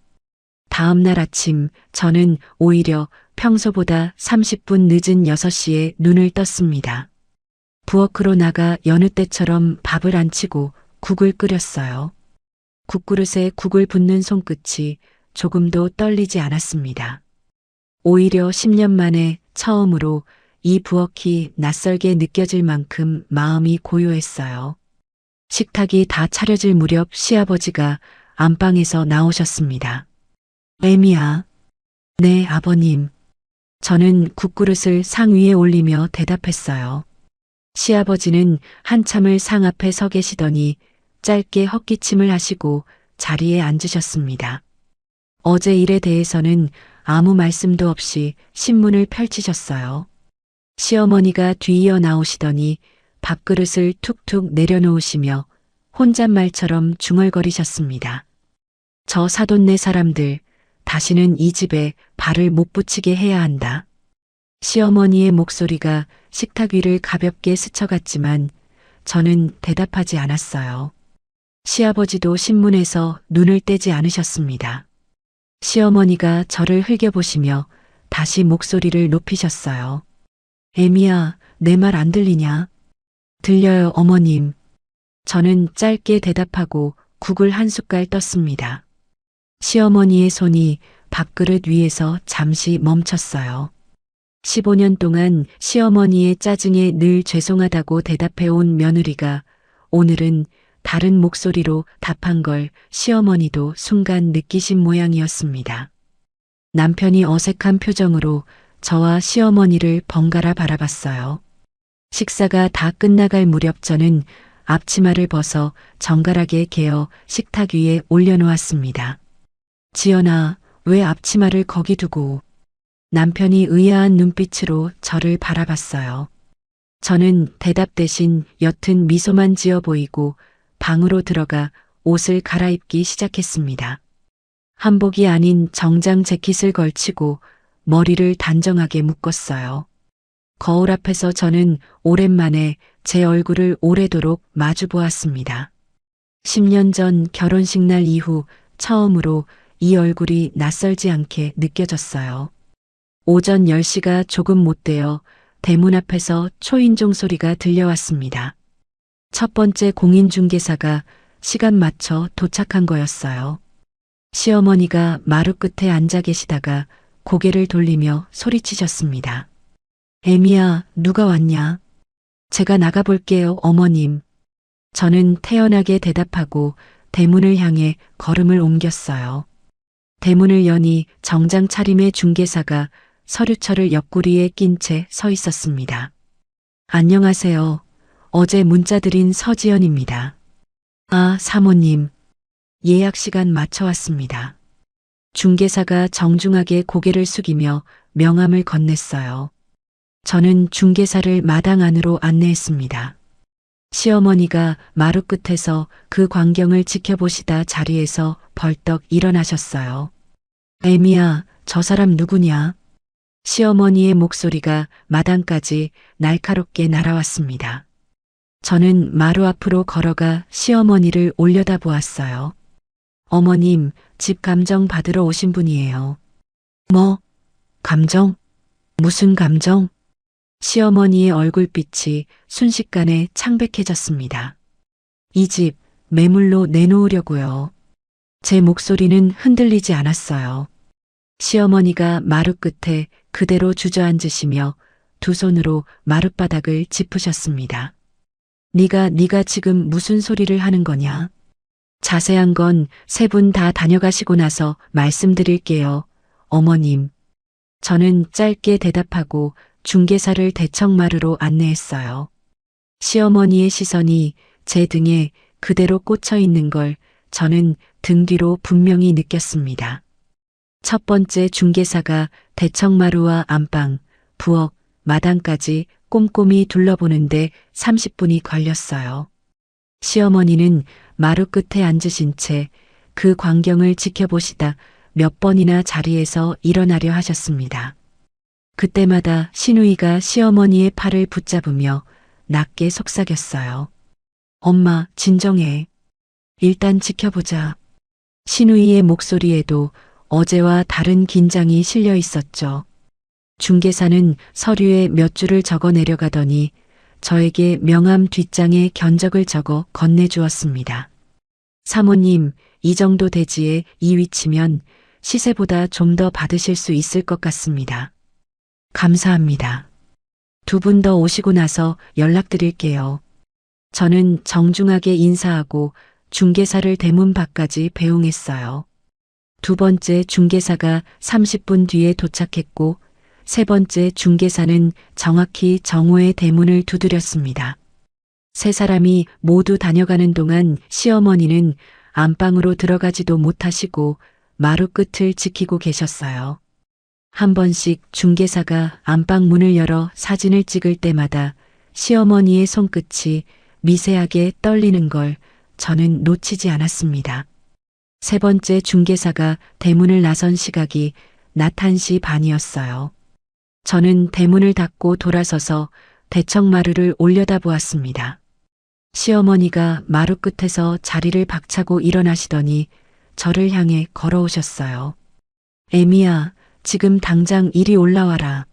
다음 날 아침 저는 오히려 평소보다 30분 늦은 6시에 눈을 떴습니다. 부엌으로 나가 여느 때처럼 밥을 안 치고 국을 끓였어요. 국그릇에 국을 붓는 손끝이 조금도 떨리지 않았습니다. 오히려 10년 만에 처음으로 이 부엌이 낯설게 느껴질 만큼 마음이 고요했어요. 식탁이 다 차려질 무렵 시아버지가 안방에서 나오셨습니다. 애미야. 네, 아버님. 저는 국그릇을 상 위에 올리며 대답했어요. 시아버지는 한참을 상 앞에 서 계시더니 짧게 헛기침을 하시고 자리에 앉으셨습니다. 어제 일에 대해서는 아무 말씀도 없이 신문을 펼치셨어요. 시어머니가 뒤이어 나오시더니 밥그릇을 툭툭 내려놓으시며 혼잣말처럼 중얼거리셨습니다. 저 사돈네 사람들, 다시는 이 집에 발을 못 붙이게 해야 한다. 시어머니의 목소리가 식탁 위를 가볍게 스쳐갔지만 저는 대답하지 않았어요. 시아버지도 신문에서 눈을 떼지 않으셨습니다. 시어머니가 저를 흘겨보시며 다시 목소리를 높이셨어요. 애미야, 내 말 안 들리냐? 들려요, 어머님. 저는 짧게 대답하고 국을 한 숟갈 떴습니다. 시어머니의 손이 밥그릇 위에서 잠시 멈췄어요. 15년 동안 시어머니의 짜증에 늘 죄송하다고 대답해온 며느리가 오늘은 다른 목소리로 답한 걸 시어머니도 순간 느끼신 모양이었습니다. 남편이 어색한 표정으로 저와 시어머니를 번갈아 바라봤어요. 식사가 다 끝나갈 무렵 저는 앞치마를 벗어 정갈하게 개어 식탁 위에 올려놓았습니다. 지연아, 왜 앞치마를 거기 두고? 남편이 의아한 눈빛으로 저를 바라봤어요. 저는 대답 대신 옅은 미소만 지어 보이고 방으로 들어가 옷을 갈아입기 시작했습니다. 한복이 아닌 정장 재킷을 걸치고 머리를 단정하게 묶었어요. 거울 앞에서 저는 오랜만에 제 얼굴을 오래도록 마주 보았습니다. 10년 전 결혼식 날 이후 처음으로 이 얼굴이 낯설지 않게 느껴졌어요. 오전 10시가 조금 못 되어 대문 앞에서 초인종 소리가 들려왔습니다. 첫 번째 공인중개사가 시간 맞춰 도착한 거였어요. 시어머니가 마루 끝에 앉아 계시다가 고개를 돌리며 소리치셨습니다. 애미야, 누가 왔냐? 제가 나가볼게요, 어머님. 저는 태연하게 대답하고 대문을 향해 걸음을 옮겼어요. 대문을 여니 정장 차림의 중개사가 서류철을 옆구리에 낀 채 서 있었습니다. 안녕하세요. 어제 문자 드린 서지연입니다. 아, 사모님. 예약 시간 맞춰왔습니다. 중개사가 정중하게 고개를 숙이며 명함을 건넸어요. 저는 중개사를 마당 안으로 안내했습니다. 시어머니가 마루 끝에서 그 광경을 지켜보시다 자리에서 벌떡 일어나셨어요. 애미야, 저 사람 누구냐? 시어머니의 목소리가 마당까지 날카롭게 날아왔습니다. 저는 마루 앞으로 걸어가 시어머니를 올려다보았어요. 어머님, 집 감정 받으러 오신 분이에요. 뭐? 감정? 무슨 감정? 시어머니의 얼굴빛이 순식간에 창백해졌습니다. 이 집 매물로 내놓으려고요. 제 목소리는 흔들리지 않았어요. 시어머니가 마루 끝에 그대로 주저앉으시며 두 손으로 마룻바닥을 짚으셨습니다. 네가 지금 무슨 소리를 하는 거냐? 자세한 건 세 분 다 다녀가시고 나서 말씀드릴게요, 어머님. 저는 짧게 대답하고 중개사를 대청마루로 안내했어요. 시어머니의 시선이 제 등에 그대로 꽂혀 있는 걸 저는 등 뒤로 분명히 느꼈습니다. 첫 번째 중개사가 대청마루와 안방, 부엌, 마당까지 꼼꼼히 둘러보는데 30분이 걸렸어요. 시어머니는 마루 끝에 앉으신 채 그 광경을 지켜보시다 몇 번이나 자리에서 일어나려 하셨습니다. 그때마다 시누이가 시어머니의 팔을 붙잡으며 낮게 속삭였어요. 엄마, 진정해. 일단 지켜보자. 시누이의 목소리에도 어제와 다른 긴장이 실려 있었죠. 중개사는 서류에 몇 줄을 적어 내려가더니 저에게 명함 뒷장에 견적을 적어 건네주었습니다. 사모님, 이 정도 대지에 이 위치면 시세보다 좀 더 받으실 수 있을 것 같습니다. 감사합니다. 두 분 더 오시고 나서 연락드릴게요. 저는 정중하게 인사하고 중개사를 대문 밖까지 배웅했어요. 두 번째 중개사가 30분 뒤에 도착했고 세 번째 중개사는 정확히 정오의 대문을 두드렸습니다. 세 사람이 모두 다녀가는 동안 시어머니는 안방으로 들어가지도 못하시고 마루 끝을 지키고 계셨어요. 한 번씩 중개사가 안방 문을 열어 사진을 찍을 때마다 시어머니의 손끝이 미세하게 떨리는 걸 저는 놓치지 않았습니다. 세 번째 중개사가 대문을 나선 시각이 낮 1시 반이었어요. 저는 대문을 닫고 돌아서서 대청마루를 올려다보았습니다. 시어머니가 마루 끝에서 자리를 박차고 일어나시더니 저를 향해 걸어오셨어요. 애미야, 지금 당장 이리 올라와라.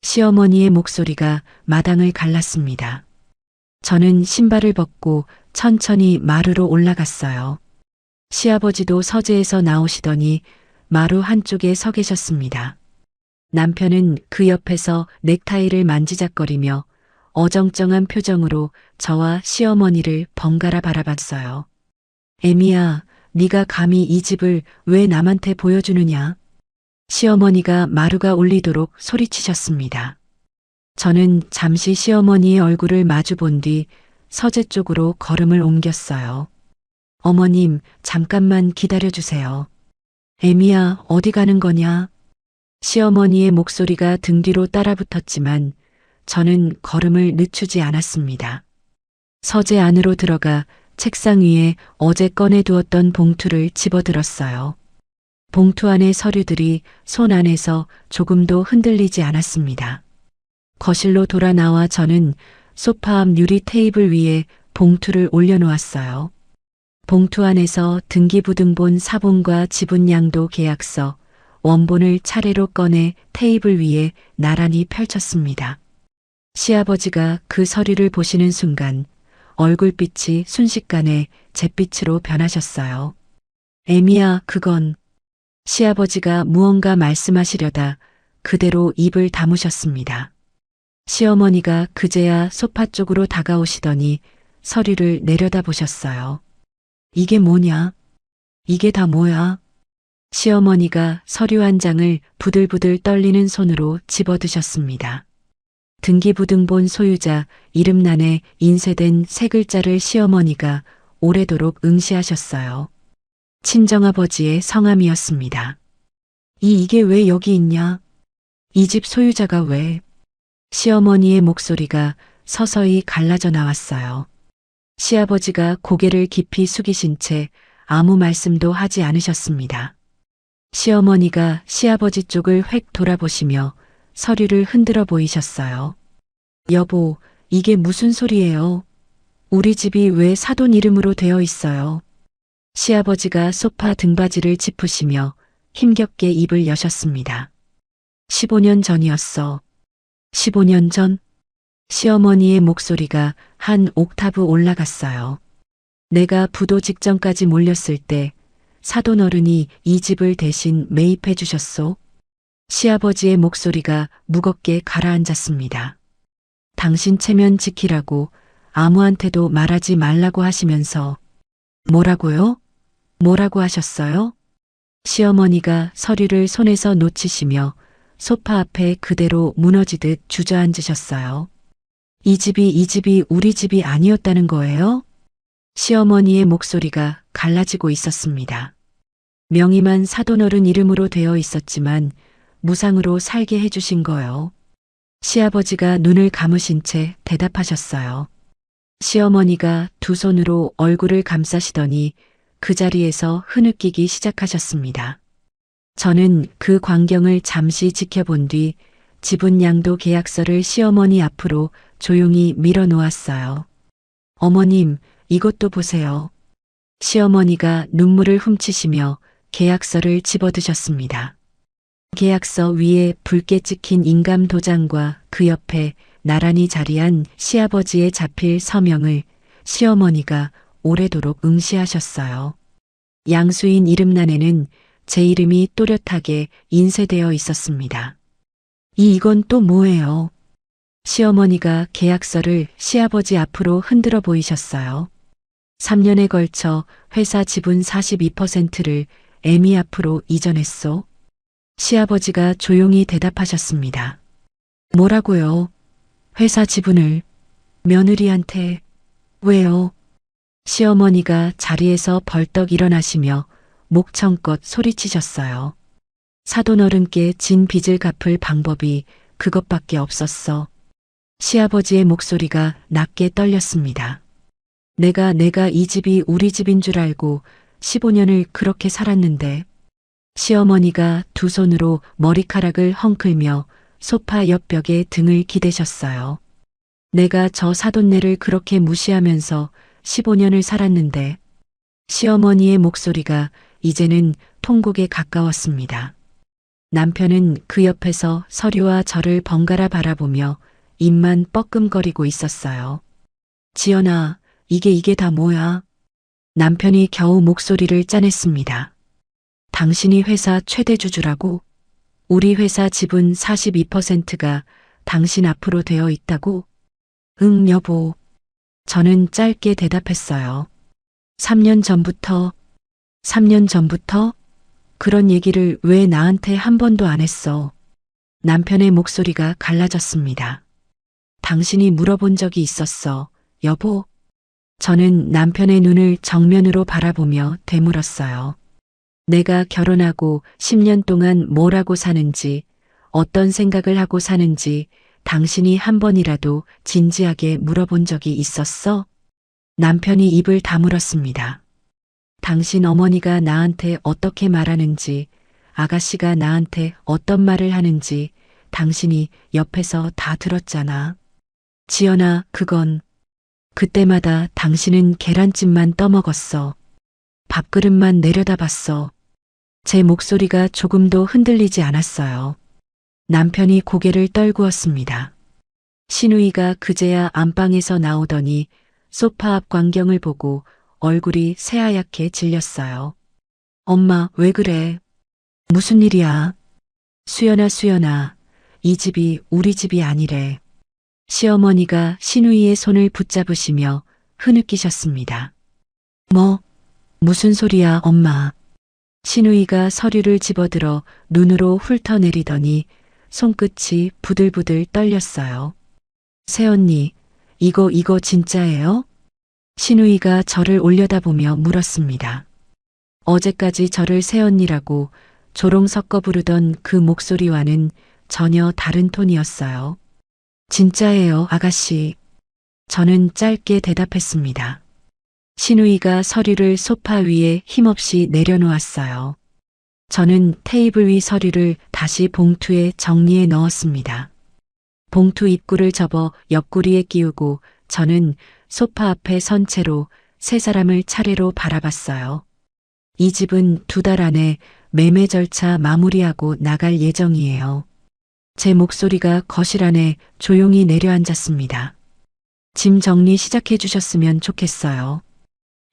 시어머니의 목소리가 마당을 갈랐습니다. 저는 신발을 벗고 천천히 마루로 올라갔어요. 시아버지도 서재에서 나오시더니 마루 한쪽에 서 계셨습니다. 남편은 그 옆에서 넥타이를 만지작거리며 어정쩡한 표정으로 저와 시어머니를 번갈아 바라봤어요. 애미야, 네가 감히 이 집을 왜 남한테 보여주느냐? 시어머니가 마루가 울리도록 소리치셨습니다. 저는 잠시 시어머니의 얼굴을 마주 본 뒤 서재 쪽으로 걸음을 옮겼어요. 어머님, 잠깐만 기다려주세요. 애미야, 어디 가는 거냐? 시어머니의 목소리가 등 뒤로 따라붙었지만 저는 걸음을 늦추지 않았습니다. 서재 안으로 들어가 책상 위에 어제 꺼내두었던 봉투를 집어들었어요. 봉투 안의 서류들이 손 안에서 조금도 흔들리지 않았습니다. 거실로 돌아 나와 저는 소파 앞 유리 테이블 위에 봉투를 올려놓았어요. 봉투 안에서 등기부등본 사본과 지분양도 계약서, 원본을 차례로 꺼내 테이블 위에 나란히 펼쳤습니다. 시아버지가 그 서류를 보시는 순간 얼굴빛이 순식간에 잿빛으로 변하셨어요. 애미야, 그건... 시아버지가 무언가 말씀하시려다 그대로 입을 다무셨습니다. 시어머니가 그제야 소파 쪽으로 다가오시더니 서류를 내려다보셨어요. 이게 뭐냐? 이게 다 뭐야? 시어머니가 서류 한 장을 부들부들 떨리는 손으로 집어드셨습니다. 등기부등본 소유자 이름란에 인쇄된 세 글자를 시어머니가 오래도록 응시하셨어요. 친정아버지의 성함이었습니다. 이게 왜 여기 있냐? 이 집 소유자가 왜? 시어머니의 목소리가 서서히 갈라져 나왔어요. 시아버지가 고개를 깊이 숙이신 채 아무 말씀도 하지 않으셨습니다. 시어머니가 시아버지 쪽을 획 돌아보시며 서류를 흔들어 보이셨어요. 여보, 이게 무슨 소리예요? 우리 집이 왜 사돈 이름으로 되어 있어요? 시아버지가 소파 등받이를 짚으시며 힘겹게 입을 여셨습니다. 15년 전이었어. 15년 전? 시어머니의 목소리가 한 옥타브 올라갔어요. 내가 부도 직전까지 몰렸을 때 사돈 어른이 이 집을 대신 매입해 주셨소. 시아버지의 목소리가 무겁게 가라앉았습니다. 당신 체면 지키라고 아무한테도 말하지 말라고 하시면서 뭐라고요? 뭐라고 하셨어요? 시어머니가 서류를 손에서 놓치시며 소파 앞에 그대로 무너지듯 주저앉으셨어요. 이 집이 우리 집이 아니었다는 거예요? 시어머니의 목소리가 갈라지고 있었습니다. 명의만 사돈어른 이름으로 되어 있었지만 무상으로 살게 해주신 거요. 시아버지가 눈을 감으신 채 대답하셨어요. 시어머니가 두 손으로 얼굴을 감싸시더니 그 자리에서 흐느끼기 시작하셨습니다. 저는 그 광경을 잠시 지켜본 뒤 지분양도 계약서를 시어머니 앞으로 조용히 밀어놓았어요. 어머님, 이것도 보세요. 시어머니가 눈물을 훔치시며 계약서를 집어드셨습니다. 계약서 위에 붉게 찍힌 인감 도장과 그 옆에 나란히 자리한 시아버지의 자필 서명을 시어머니가 오래도록 응시하셨어요. 양수인 이름란에는 제 이름이 또렷하게 인쇄되어 있었습니다. 이건 또 뭐예요? 시어머니가 계약서를 시아버지 앞으로 흔들어 보이셨어요. 3년에 걸쳐 회사 지분 42%를 애미 앞으로 이전했소. 시아버지가 조용히 대답하셨습니다. 뭐라고요? 회사 지분을 며느리한테 왜요? 시어머니가 자리에서 벌떡 일어나시며 목청껏 소리치셨어요. 사돈어른께 진 빚을 갚을 방법이 그것밖에 없었어. 시아버지의 목소리가 낮게 떨렸습니다. 내가 이 집이 우리 집인 줄 알고 15년을 그렇게 살았는데. 시어머니가 두 손으로 머리카락을 헝클며 소파 옆벽에 등을 기대셨어요. 내가 저 사돈네를 그렇게 무시하면서 15년을 살았는데. 시어머니의 목소리가 이제는 통곡에 가까웠습니다. 남편은 그 옆에서 서류와 저를 번갈아 바라보며 입만 뻐끔거리고 있었어요. 지연아, 이게 다 뭐야? 남편이 겨우 목소리를 짜냈습니다. 당신이 회사 최대 주주라고? 우리 회사 지분 42%가 당신 앞으로 되어 있다고? 응, 여보. 저는 짧게 대답했어요. 3년 전부터? 그런 얘기를 왜 나한테 한 번도 안 했어? 남편의 목소리가 갈라졌습니다. 당신이 물어본 적이 있었어, 여보? 저는 남편의 눈을 정면으로 바라보며 되물었어요. 내가 결혼하고 10년 동안 뭘 하고 사는지, 어떤 생각을 하고 사는지 당신이 한 번이라도 진지하게 물어본 적이 있었어? 남편이 입을 다물었습니다. 당신 어머니가 나한테 어떻게 말하는지, 아가씨가 나한테 어떤 말을 하는지 당신이 옆에서 다 들었잖아. 지연아, 그때마다 당신은 계란찜만 떠먹었어. 밥그릇만 내려다봤어. 제 목소리가 조금도 흔들리지 않았어요. 남편이 고개를 떨구었습니다. 시누이가 그제야 안방에서 나오더니 소파 앞 광경을 보고 얼굴이 새하얗게 질렸어요. 엄마, 왜 그래? 무슨 일이야? 수연아, 이 집이 우리 집이 아니래. 시어머니가 시누이의 손을 붙잡으시며 흐느끼셨습니다. 무슨 소리야, 엄마? 시누이가 서류를 집어들어 눈으로 훑어내리더니 손끝이 부들부들 떨렸어요. 새언니, 이거 진짜예요? 시누이가 저를 올려다보며 물었습니다. 어제까지 저를 새언니라고 조롱 섞어 부르던 그 목소리와는 전혀 다른 톤이었어요. 진짜예요, 아가씨. 저는 짧게 대답했습니다. 시누이가 서류를 소파 위에 힘없이 내려놓았어요. 저는 테이블 위 서류를 다시 봉투에 정리해 넣었습니다. 봉투 입구를 접어 옆구리에 끼우고 저는 소파 앞에 선 채로 세 사람을 차례로 바라봤어요. 이 집은 2달 안에 매매 절차 마무리하고 나갈 예정이에요. 제 목소리가 거실 안에 조용히 내려앉았습니다. 짐 정리 시작해 주셨으면 좋겠어요.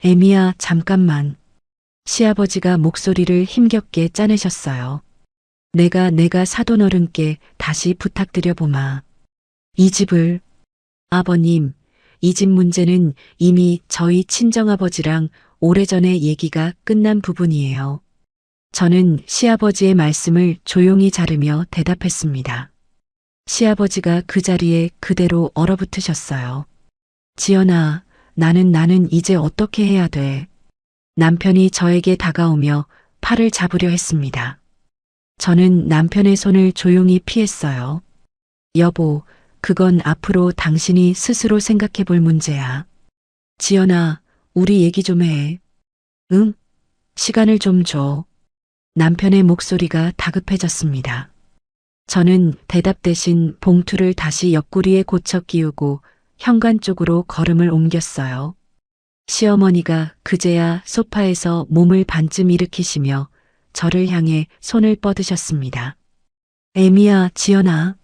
애미야, 잠깐만. 시아버지가 목소리를 힘겹게 짜내셨어요. 내가 사돈어른께 다시 부탁드려 보마. 이 집을. 아버님, 이 집 문제는 이미 저희 친정아버지랑 오래전에 얘기가 끝난 부분이에요. 저는 시아버지의 말씀을 조용히 자르며 대답했습니다. 시아버지가 그 자리에 그대로 얼어붙으셨어요. 지연아, 나는 이제 어떻게 해야 돼? 남편이 저에게 다가오며 팔을 잡으려 했습니다. 저는 남편의 손을 조용히 피했어요. 여보, 그건 앞으로 당신이 스스로 생각해 볼 문제야. 지연아, 우리 얘기 좀 해. 응? 시간을 좀 줘. 남편의 목소리가 다급해졌습니다. 저는 대답 대신 봉투를 다시 옆구리에 고쳐 끼우고 현관 쪽으로 걸음을 옮겼어요. 시어머니가 그제야 소파에서 몸을 반쯤 일으키시며 저를 향해 손을 뻗으셨습니다. 애미야, 지연아,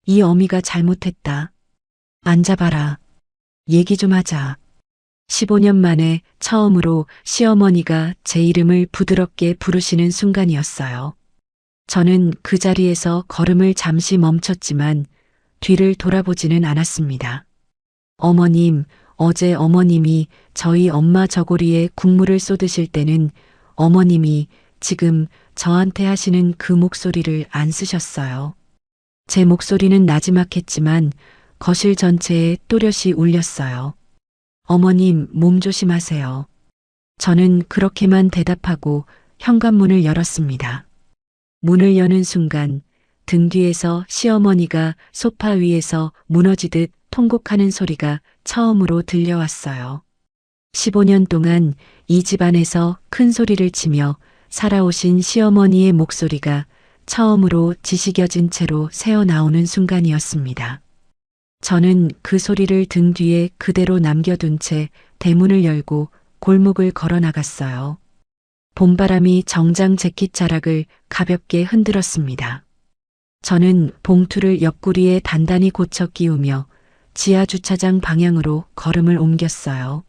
이 어미가 잘못했다. 앉아봐라. 얘기 좀 하자. 15년 만에 처음으로 시어머니가 제 이름을 부드럽게 부르시는 순간이었어요. 저는 그 자리에서 걸음을 잠시 멈췄지만 뒤를 돌아보지는 않았습니다. 어머님, 어제 어머님이 저희 엄마 저고리에 국물을 쏟으실 때는 어머님이 지금 저한테 하시는 그 목소리를 안 쓰셨어요. 제 목소리는 나지막했지만 거실 전체에 또렷이 울렸어요. 어머님, 몸 조심하세요. 저는 그렇게만 대답하고 현관문을 열었습니다. 문을 여는 순간 등 뒤에서 시어머니가 소파 위에서 무너지듯 통곡하는 소리가 처음으로 들려왔어요. 15년 동안 이 집안에서 큰 소리를 치며 살아오신 시어머니의 목소리가 처음으로 지식여진 채로 새어나오는 순간이었습니다. 저는 그 소리를 등 뒤에 그대로 남겨둔 채 대문을 열고 골목을 걸어 나갔어요. 봄바람이 정장 재킷 자락을 가볍게 흔들었습니다. 저는 봉투를 옆구리에 단단히 고쳐 끼우며 지하 주차장 방향으로 걸음을 옮겼어요.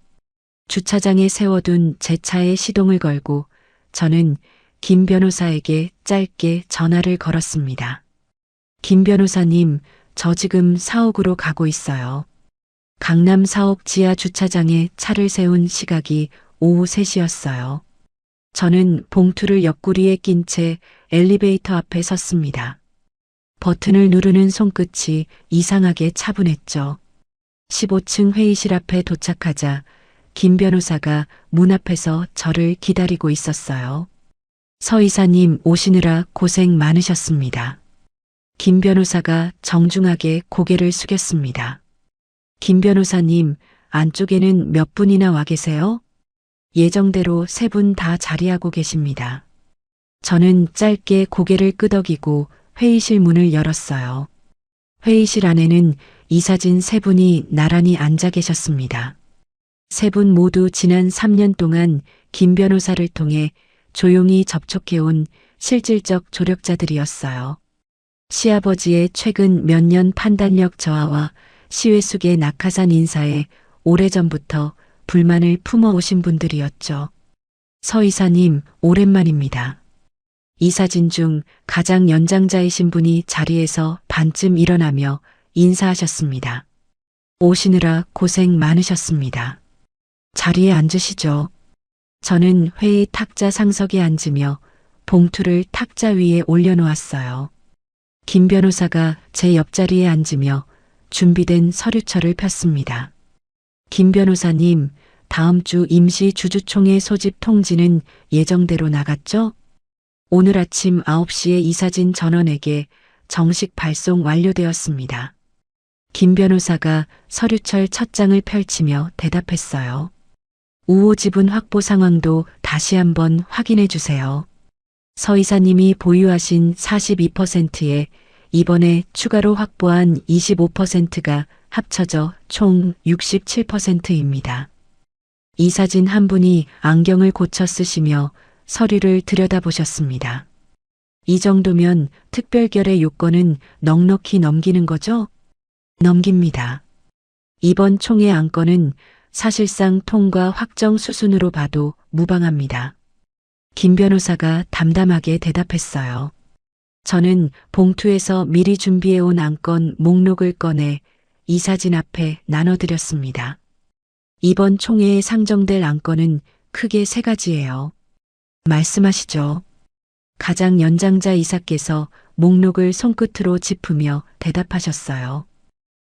주차장에 세워둔 제 차에 시동을 걸고 저는 김 변호사에게 짧게 전화를 걸었습니다. 김 변호사님, 저 지금 사옥으로 가고 있어요. 강남 사옥 지하 주차장에 차를 세운 시각이 오후 3시였어요. 저는 봉투를 옆구리에 낀 채 엘리베이터 앞에 섰습니다. 버튼을 누르는 손끝이 이상하게 차분했죠. 15층 회의실 앞에 도착하자 김 변호사가 문 앞에서 저를 기다리고 있었어요. 서 이사님 오시느라 고생 많으셨습니다. 김 변호사가 정중하게 고개를 숙였습니다. 김 변호사님, 안쪽에는 몇 분이나 와 계세요? 예정대로 3분 다 자리하고 계십니다. 저는 짧게 고개를 끄덕이고 회의실 문을 열었어요. 회의실 안에는 이사진 3분이 나란히 앉아 계셨습니다. 3분 모두 지난 3년 동안 김 변호사를 통해 조용히 접촉해온 실질적 조력자들이었어요. 시아버지의 최근 몇 년 판단력 저하와 시외숙의 낙하산 인사에 오래전부터 불만을 품어오신 분들이었죠. 서 이사님, 오랜만입니다. 이사진 중 가장 연장자이신 분이 자리에서 반쯤 일어나며 인사하셨습니다. 오시느라 고생 많으셨습니다. 자리에 앉으시죠. 저는 회의 탁자 상석에 앉으며 봉투를 탁자 위에 올려놓았어요. 김 변호사가 제 옆자리에 앉으며 준비된 서류철을 폈습니다. 김 변호사님, 다음 주 임시 주주총회 소집 통지는 예정대로 나갔죠? 오늘 아침 9시에 이사진 전원에게 정식 발송 완료되었습니다. 김 변호사가 서류철 첫 장을 펼치며 대답했어요. 우호 지분 확보 상황도 다시 한번 확인해 주세요. 서 이사님이 보유하신 42%에 이번에 추가로 확보한 25%가 합쳐져 총 67%입니다. 이사진 한 분이 안경을 고쳐 쓰시며 서류를 들여다보셨습니다. 이 정도면 특별결의 요건은 넉넉히 넘기는 거죠? 넘깁니다. 이번 총회 안건은 사실상 통과 확정 수순으로 봐도 무방합니다. 김 변호사가 담담하게 대답했어요. 저는 봉투에서 미리 준비해온 안건 목록을 꺼내 이사진 앞에 나눠드렸습니다. 이번 총회에 상정될 안건은 크게 3가지예요. 말씀하시죠. 가장 연장자 이사께서 목록을 손끝으로 짚으며 대답하셨어요.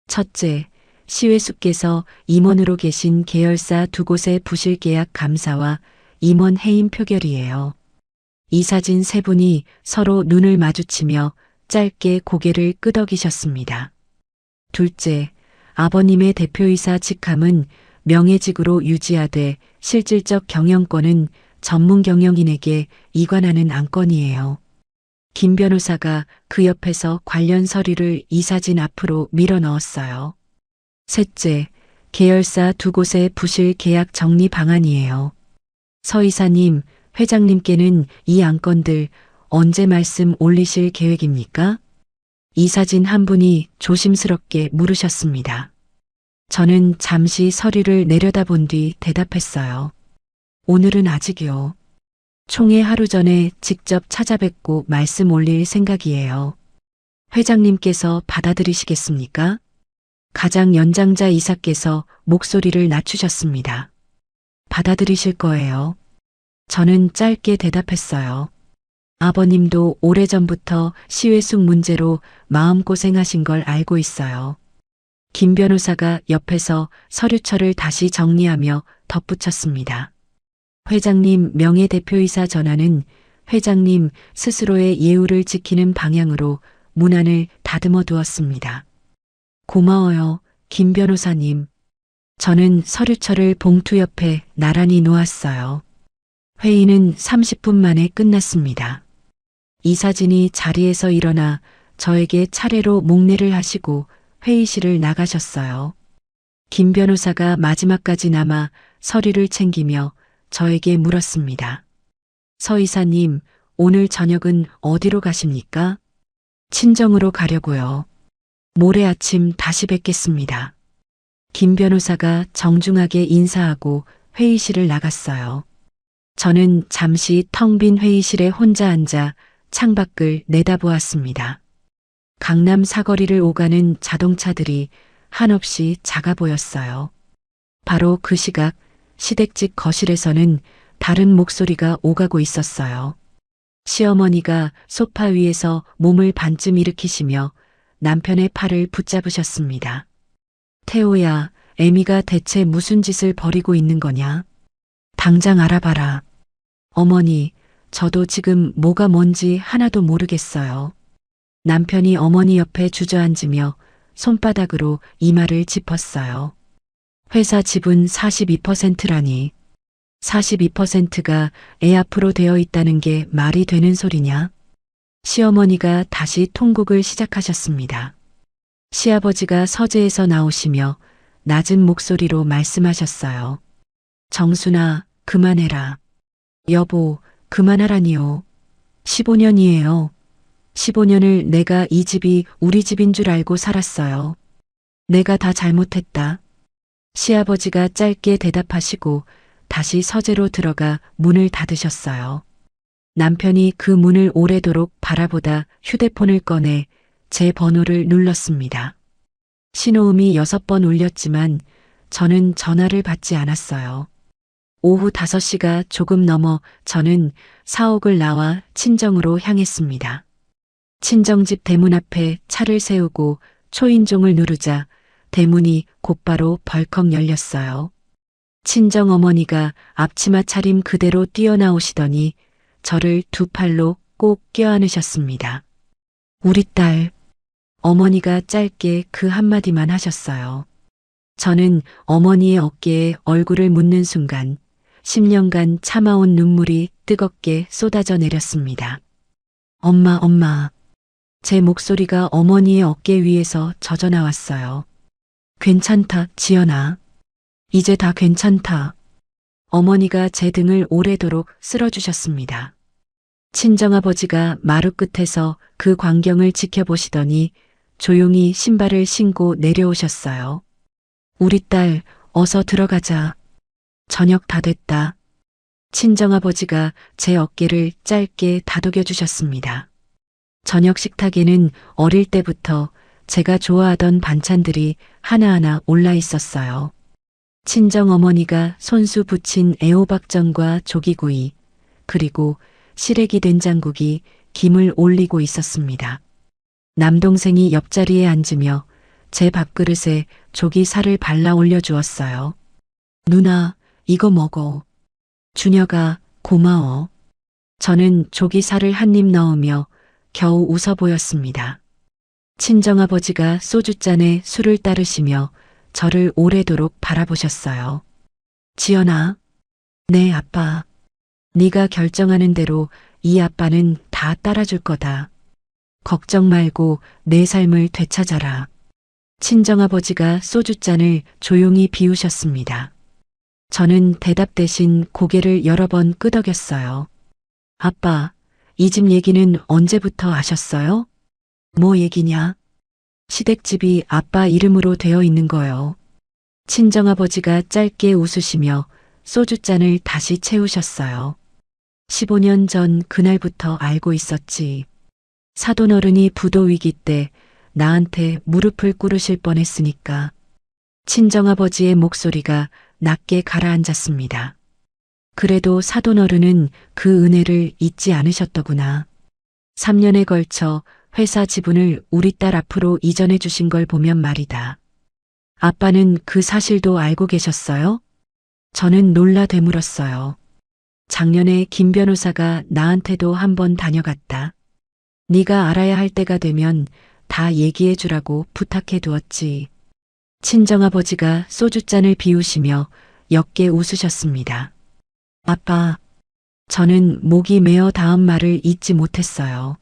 첫째, 시외수께서 임원으로 계신 계열사 2곳의 부실계약 감사와 임원 해임 표결이에요. 이사진 3분이 서로 눈을 마주치며 짧게 고개를 끄덕이셨습니다. 둘째, 아버님의 대표이사 직함은 명예직으로 유지하되 실질적 경영권은 전문 경영인에게 이관하는 안건이에요. 김 변호사가 그 옆에서 관련 서류를 이사진 앞으로 밀어 넣었어요. 셋째, 계열사 2곳의 부실 계약 정리 방안이에요. 서 이사님, 회장님께는 이 안건들 언제 말씀 올리실 계획입니까? 이사진 한 분이 조심스럽게 물으셨습니다. 저는 잠시 서류를 내려다본 뒤 대답했어요. 오늘은 아직이요. 총회 하루 전에 직접 찾아뵙고 말씀 올릴 생각이에요. 회장님께서 받아들이시겠습니까? 가장 연장자 이사께서 목소리를 낮추셨습니다. 받아들이실 거예요. 저는 짧게 대답했어요. 아버님도 오래전부터 시외숙 문제로 마음고생하신 걸 알고 있어요. 김 변호사가 옆에서 서류철을 다시 정리하며 덧붙였습니다. 회장님 명예대표이사 전화는 회장님 스스로의 예우를 지키는 방향으로 문안을 다듬어 두었습니다. 고마워요, 김 변호사님. 저는 서류철을 봉투 옆에 나란히 놓았어요. 회의는 30분 만에 끝났습니다. 이사진이 자리에서 일어나 저에게 차례로 목례를 하시고 회의실을 나가셨어요. 김 변호사가 마지막까지 남아 서류를 챙기며 저에게 물었습니다. 서 이사님, 오늘 저녁은 어디로 가십니까? 친정으로 가려고요. 모레 아침 다시 뵙겠습니다. 김 변호사가 정중하게 인사하고 회의실을 나갔어요. 저는 잠시 텅 빈 회의실에 혼자 앉아 창밖을 내다보았습니다. 강남 사거리를 오가는 자동차들이 한없이 작아 보였어요. 바로 그 시각 시댁집 거실에서는 다른 목소리가 오가고 있었어요. 시어머니가 소파 위에서 몸을 반쯤 일으키시며 남편의 팔을 붙잡으셨습니다. 태호야, 애미가 대체 무슨 짓을 벌이고 있는 거냐? 당장 알아봐라. 어머니, 저도 지금 뭐가 뭔지 하나도 모르겠어요. 남편이 어머니 옆에 주저앉으며 손바닥으로 이마를 짚었어요. 회사 지분 42%라니. 42%가 애 앞으로 되어 있다는 게 말이 되는 소리냐? 시어머니가 다시 통곡을 시작하셨습니다. 시아버지가 서재에서 나오시며 낮은 목소리로 말씀하셨어요. 정순아, 그만해라. 여보, 그만하라니요. 15년이에요. 15년을 내가 이 집이 우리 집인 줄 알고 살았어요. 내가 다 잘못했다. 시아버지가 짧게 대답하시고 다시 서재로 들어가 문을 닫으셨어요. 남편이 그 문을 오래도록 바라보다 휴대폰을 꺼내 제 번호를 눌렀습니다. 신호음이 6번 울렸지만 저는 전화를 받지 않았어요. 오후 5시가 조금 넘어 저는 사옥을 나와 친정으로 향했습니다. 친정집 대문 앞에 차를 세우고 초인종을 누르자 대문이 곧바로 벌컥 열렸어요. 친정 어머니가 앞치마 차림 그대로 뛰어나오시더니 저를 두 팔로 꼭 껴안으셨습니다. 우리 딸. 어머니가 짧게 그 한마디만 하셨어요. 저는 어머니의 어깨에 얼굴을 묻는 순간 10년간 참아온 눈물이 뜨겁게 쏟아져 내렸습니다. 엄마, 엄마. 제 목소리가 어머니의 어깨 위에서 젖어나왔어요. 괜찮다, 지연아. 이제 다 괜찮다. 어머니가 제 등을 오래도록 쓸어주셨습니다. 친정아버지가 마루 끝에서 그 광경을 지켜보시더니 조용히 신발을 신고 내려오셨어요. 우리 딸, 어서 들어가자. 저녁 다 됐다. 친정아버지가 제 어깨를 짧게 다독여 주셨습니다. 저녁 식탁에는 어릴 때부터 제가 좋아하던 반찬들이 하나하나 올라 있었어요. 친정어머니가 손수 부친 애호박전과 조기구이, 그리고 시래기 된장국이 김을 올리고 있었습니다. 남동생이 옆자리에 앉으며 제 밥그릇에 조기살을 발라 올려주었어요. 누나, 이거 먹어. 준혁아, 고마워. 저는 조기살을 한 입 넣으며 겨우 웃어 보였습니다. 친정아버지가 소주잔에 술을 따르시며 저를 오래도록 바라보셨어요. 지연아, 네 아빠. 네가 결정하는 대로 이 아빠는 다 따라줄 거다. 걱정 말고 내 삶을 되찾아라. 친정아버지가 소주잔을 조용히 비우셨습니다. 저는 대답 대신 고개를 여러 번 끄덕였어요. 아빠, 이 집 얘기는 언제부터 아셨어요? 뭐 얘기냐? 시댁집이 아빠 이름으로 되어 있는 거요. 친정아버지가 짧게 웃으시며 소주잔을 다시 채우셨어요. 15년 전 그날부터 알고 있었지. 사돈어른이 부도 위기 때 나한테 무릎을 꿇으실 뻔했으니까. 친정아버지의 목소리가 낮게 가라앉았습니다. 그래도 사돈어른은 그 은혜를 잊지 않으셨더구나. 3년에 걸쳐 회사 지분을 우리 딸 앞으로 이전해 주신 걸 보면 말이다. 아빠는 그 사실도 알고 계셨어요? 저는 놀라 되물었어요. 작년에 김 변호사가 나한테도 한번 다녀갔다. 네가 알아야 할 때가 되면 다 얘기해 주라고 부탁해 두었지. 친정아버지가 소주잔을 비우시며 옅게 웃으셨습니다. 아빠, 저는 목이 메어 닿은 말을 잊지 못했어요.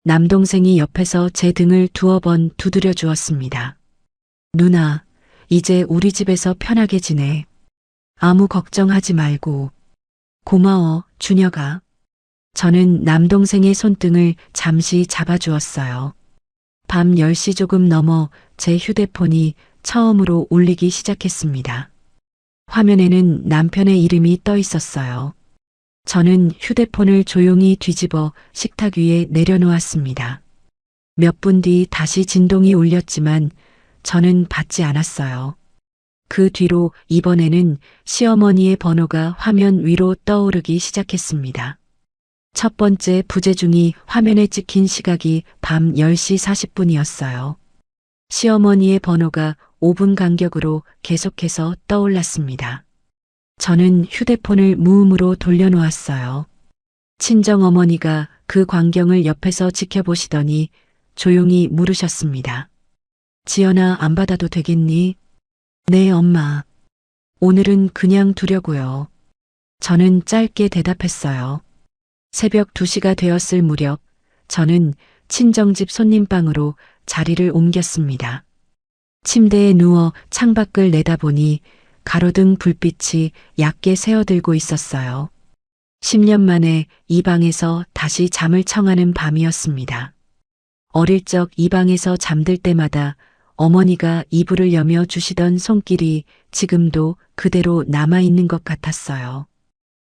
남동생이 옆에서 제 등을 두어 번 두드려 주었습니다. 누나, 이제 우리 집에서 편하게 지내. 아무 걱정하지 말고. 고마워, 준혁아. 저는 남동생의 손등을 잠시 잡아주었어요. 밤 10시 조금 넘어 제 휴대폰이 처음으로 울리기 시작했습니다. 화면에는 남편의 이름이 떠 있었어요. 저는 휴대폰을 조용히 뒤집어 식탁 위에 내려놓았습니다. 몇 분 뒤 다시 진동이 울렸지만 저는 받지 않았어요. 그 뒤로 이번에는 시어머니의 번호가 화면 위로 떠오르기 시작했습니다. 첫 번째 부재중이 화면에 찍힌 시각이 밤 10시 40분이었어요. 시어머니의 번호가 5분 간격으로 계속해서 떠올랐습니다. 저는 휴대폰을 무음으로 돌려놓았어요. 친정어머니가 그 광경을 옆에서 지켜보시더니 조용히 물으셨습니다. 지연아, 안 받아도 되겠니? 네, 엄마. 오늘은 그냥 두려고요. 저는 짧게 대답했어요. 새벽 2시가 되었을 무렵 저는 친정집 손님방으로 자리를 옮겼습니다. 침대에 누워 창밖을 내다보니 가로등 불빛이 얕게 새어들고 있었어요. 10년 만에 이 방에서 다시 잠을 청하는 밤이었습니다. 어릴 적 이 방에서 잠들 때마다 어머니가 이불을 여며 주시던 손길이 지금도 그대로 남아있는 것 같았어요.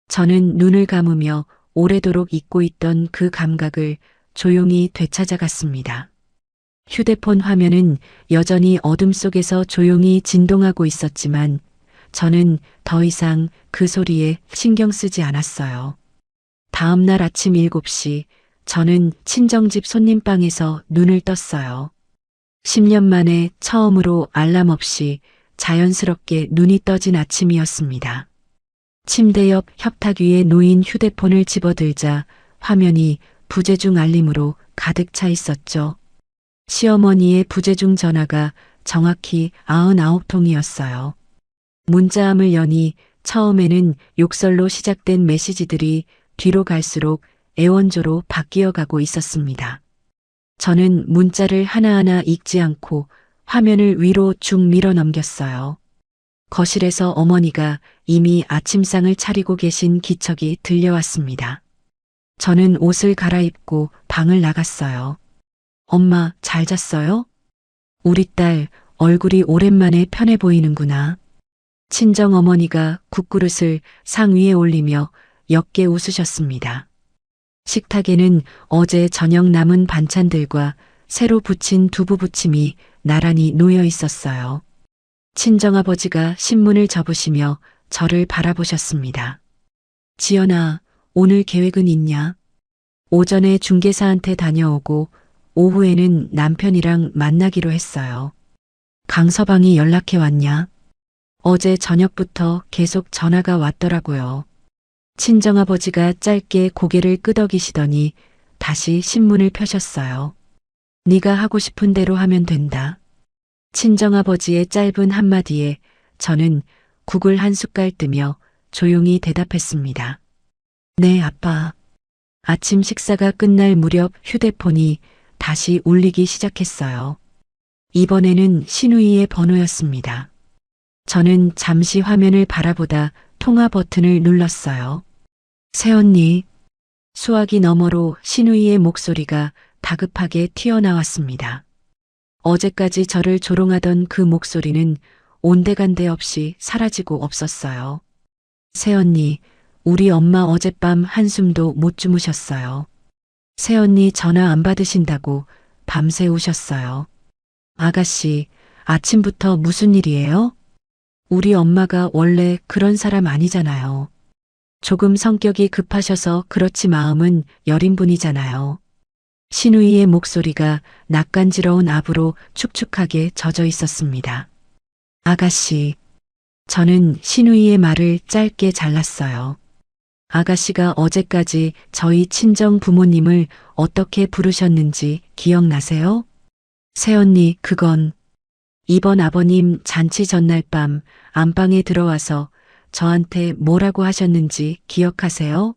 저는 눈을 감으며 오래도록 잊고 있던 그 감각을 조용히 되찾아갔습니다. 휴대폰 화면은 여전히 어둠 속에서 조용히 진동하고 있었지만 저는 더 이상 그 소리에 신경 쓰지 않았어요. 다음 날 아침 7시 저는 친정집 손님방에서 눈을 떴어요. 10년 만에 처음으로 알람 없이 자연스럽게 눈이 떠진 아침이었습니다. 침대 옆 협탁 위에 놓인 휴대폰을 집어들자 화면이 부재중 알림으로 가득 차 있었죠. 시어머니의 부재중 전화가 정확히 99통이었어요. 문자함을 여니 처음에는 욕설로 시작된 메시지들이 뒤로 갈수록 애원조로 바뀌어 가고 있었습니다. 저는 문자를 하나하나 읽지 않고 화면을 위로 쭉 밀어 넘겼어요. 거실에서 어머니가 이미 아침상을 차리고 계신 기척이 들려왔습니다. 저는 옷을 갈아입고 방을 나갔어요. 엄마, 잘 잤어요? 우리 딸 얼굴이 오랜만에 편해 보이는구나. 친정어머니가 국그릇을 상 위에 올리며 옅게 웃으셨습니다. 식탁에는 어제 저녁 남은 반찬들과 새로 부친 두부 부침이 나란히 놓여 있었어요. 친정아버지가 신문을 접으시며 저를 바라보셨습니다. 지연아, 오늘 계획은 있냐? 오전에 중개사한테 다녀오고 오후에는 남편이랑 만나기로 했어요. 강서방이 연락해 왔냐? 어제 저녁부터 계속 전화가 왔더라고요. 친정아버지가 짧게 고개를 끄덕이시더니 다시 신문을 펴셨어요. 네가 하고 싶은 대로 하면 된다. 친정아버지의 짧은 한마디에 저는 국을 한 숟갈 뜨며 조용히 대답했습니다. 네, 아빠. 아침 식사가 끝날 무렵 휴대폰이 다시 울리기 시작했어요. 이번에는 신우이의 번호였습니다. 저는 잠시 화면을 바라보다 통화 버튼을 눌렀어요. 새언니, 수화기 너머로 신우이의 목소리가 다급하게 튀어나왔습니다. 어제까지 저를 조롱하던 그 목소리는 온데간데 없이 사라지고 없었어요. 새언니, 우리 엄마 어젯밤 한숨도 못 주무셨어요. 새언니 전화 안 받으신다고 밤새 우셨어요. 아가씨, 아침부터 무슨 일이에요? 우리 엄마가 원래 그런 사람 아니잖아요. 조금 성격이 급하셔서 그렇지 마음은 여린 분이잖아요. 신우이의 목소리가 낯간지러운 압으로 축축하게 젖어 있었습니다. 아가씨, 저는 신우이의 말을 짧게 잘랐어요. 아가씨가 어제까지 저희 친정 부모님을 어떻게 부르셨는지 기억나세요? 새언니, 그건 이번 아버님 잔치 전날 밤 안방에 들어와서 저한테 뭐라고 하셨는지 기억하세요?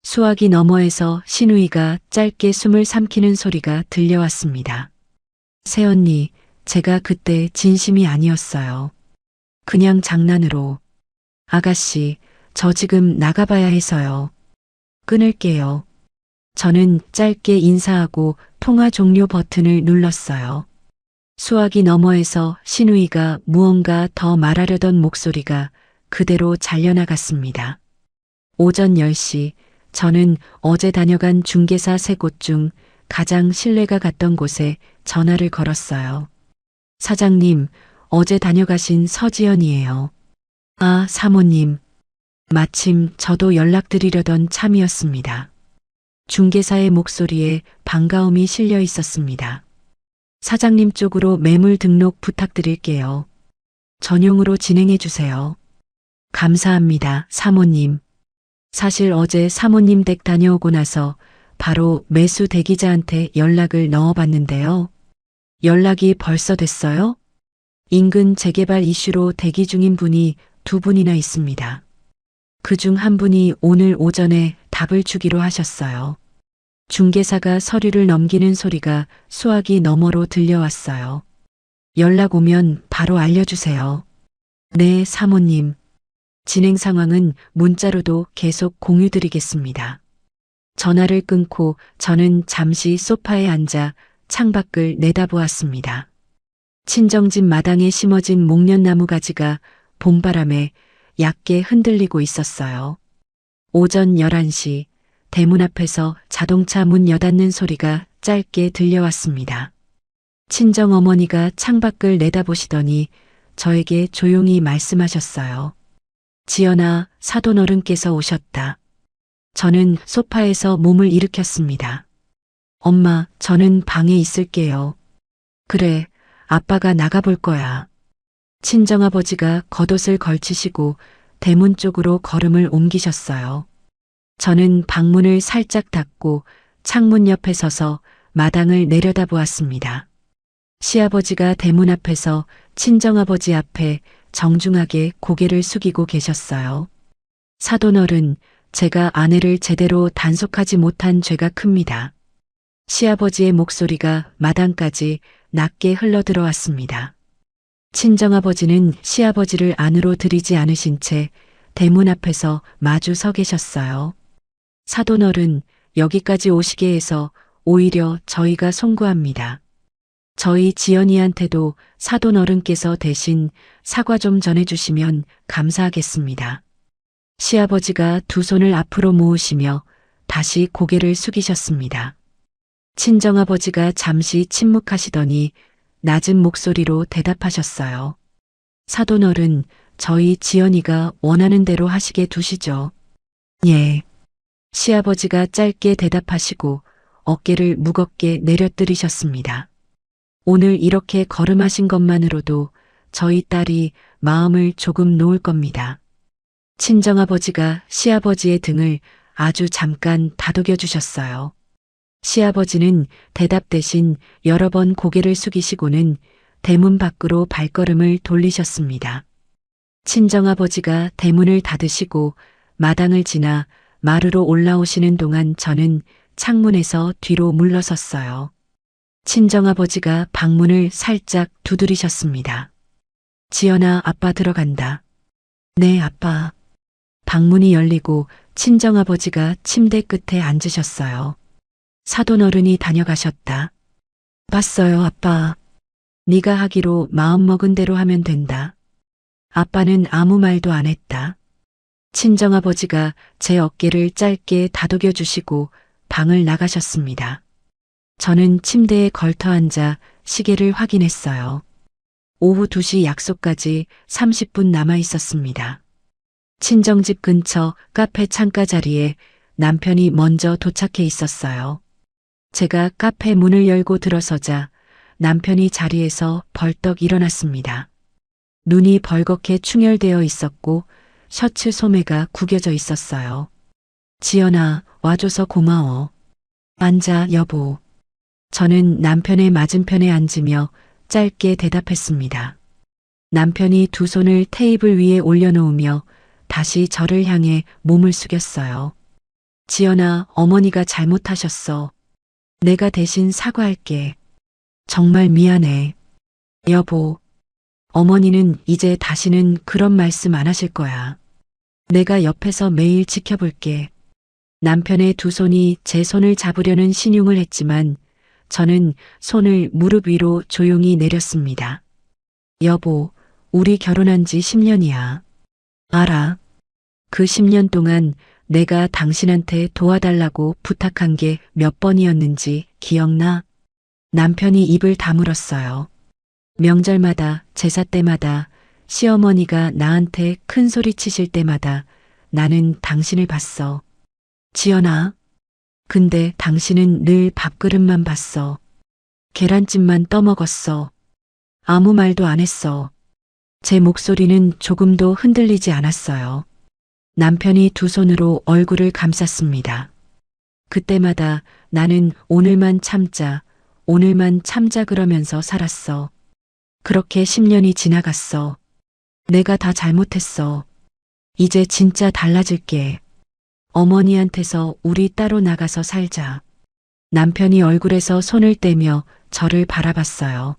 수화기 너머에서 신우이가 짧게 숨을 삼키는 소리가 들려왔습니다. 새언니, 제가 그때 진심이 아니었어요. 그냥 장난으로. 아가씨, 저 지금 나가봐야 해서요. 끊을게요. 저는 짧게 인사하고 통화 종료 버튼을 눌렀어요. 수화기 너머에서 신우이가 무언가 더 말하려던 목소리가 그대로 잘려나갔습니다. 오전 10시, 저는 어제 다녀간 중개사 3곳 중 가장 신뢰가 갔던 곳에 전화를 걸었어요. 사장님, 어제 다녀가신 서지연이에요. 아, 사모님. 마침 저도 연락드리려던 참이었습니다. 중개사의 목소리에 반가움이 실려 있었습니다. 사장님 쪽으로 매물 등록 부탁드릴게요. 전용으로 진행해 주세요. 감사합니다, 사모님. 사실 어제 사모님 댁 다녀오고 나서 바로 매수 대기자한테 연락을 넣어봤는데요. 연락이 벌써 됐어요? 인근 재개발 이슈로 대기 중인 분이 2분이나 있습니다. 그중 한 분이 오늘 오전에 답을 주기로 하셨어요. 중개사가 서류를 넘기는 소리가 수화기 너머로 들려왔어요. 연락 오면 바로 알려주세요. 네, 사모님. 진행 상황은 문자로도 계속 공유드리겠습니다. 전화를 끊고 저는 잠시 소파에 앉아 창밖을 내다보았습니다. 친정집 마당에 심어진 목련나무 가지가 봄바람에 얕게 흔들리고 있었어요. 오전 11시 대문 앞에서 자동차 문 여닫는 소리가 짧게 들려왔습니다. 친정어머니가 창밖을 내다보시더니 저에게 조용히 말씀하셨어요. 지연아, 사돈어른께서 오셨다. 저는 소파에서 몸을 일으켰습니다. 엄마, 저는 방에 있을게요. 그래, 아빠가 나가볼 거야. 친정아버지가 겉옷을 걸치시고 대문 쪽으로 걸음을 옮기셨어요. 저는 방문을 살짝 닫고 창문 옆에 서서 마당을 내려다보았습니다. 시아버지가 대문 앞에서 친정아버지 앞에 정중하게 고개를 숙이고 계셨어요. 사돈어른, 제가 아내를 제대로 단속하지 못한 죄가 큽니다. 시아버지의 목소리가 마당까지 낮게 흘러들어왔습니다. 친정아버지는 시아버지를 안으로 들이지 않으신 채 대문 앞에서 마주 서 계셨어요. 사돈어른, 여기까지 오시게 해서 오히려 저희가 송구합니다. 저희 지연이한테도 사돈어른께서 대신 사과 좀 전해주시면 감사하겠습니다. 시아버지가 2 손을 앞으로 모으시며 다시 고개를 숙이셨습니다. 친정아버지가 잠시 침묵하시더니 낮은 목소리로 대답하셨어요. 사돈어른, 저희 지연이가 원하는 대로 하시게 두시죠. 예. 시아버지가 짧게 대답하시고 어깨를 무겁게 내려뜨리셨습니다. 오늘 이렇게 걸음하신 것만으로도 저희 딸이 마음을 조금 놓을 겁니다. 친정아버지가 시아버지의 등을 아주 잠깐 다독여 주셨어요. 시아버지는 대답 대신 여러 번 고개를 숙이시고는 대문 밖으로 발걸음을 돌리셨습니다. 친정아버지가 대문을 닫으시고 마당을 지나 마루로 올라오시는 동안 저는 창문에서 뒤로 물러섰어요. 친정아버지가 방문을 살짝 두드리셨습니다. 지연아, 아빠 들어간다. 네, 아빠. 방문이 열리고 친정아버지가 침대 끝에 앉으셨어요. 사돈어른이 다녀가셨다. 봤어요, 아빠. 네가 하기로 마음먹은 대로 하면 된다. 아빠는 아무 말도 안 했다. 친정아버지가 제 어깨를 짧게 다독여 주시고 방을 나가셨습니다. 저는 침대에 걸터 앉아 시계를 확인했어요. 오후 2시 약속까지 30분 남아 있었습니다. 친정집 근처 카페 창가 자리에 남편이 먼저 도착해 있었어요. 제가 카페 문을 열고 들어서자 남편이 자리에서 벌떡 일어났습니다. 눈이 벌겋게 충혈되어 있었고 셔츠 소매가 구겨져 있었어요. 지연아, 와줘서 고마워. 앉아, 여보. 저는 남편의 맞은편에 앉으며 짧게 대답했습니다. 남편이 두 손을 테이블 위에 올려놓으며 다시 저를 향해 몸을 숙였어요. 지연아, 어머니가 잘못하셨어. 내가 대신 사과할게. 정말 미안해. 여보, 어머니는 이제 다시는 그런 말씀 안 하실 거야. 내가 옆에서 매일 지켜볼게. 남편의 두 손이 제 손을 잡으려는 신용을 했지만 저는 손을 무릎 위로 조용히 내렸습니다. 여보, 우리 결혼한 지 10년이야. 알아. 그 10년 동안 내가 당신한테 도와달라고 부탁한 게 몇 번이었는지 기억나? 남편이 입을 다물었어요. 명절마다, 제사 때마다, 시어머니가 나한테 큰 소리 치실 때마다 나는 당신을 봤어. 지연아. 근데 당신은 늘 밥그릇만 봤어. 계란찜만 떠먹었어. 아무 말도 안 했어. 제 목소리는 조금도 흔들리지 않았어요. 남편이 두 손으로 얼굴을 감쌌습니다. 그때마다 나는 오늘만 참자, 오늘만 참자 그러면서 살았어. 그렇게 10년이 지나갔어. 내가 다 잘못했어. 이제 진짜 달라질게. 어머니한테서 우리 따로 나가서 살자. 남편이 얼굴에서 손을 떼며 저를 바라봤어요.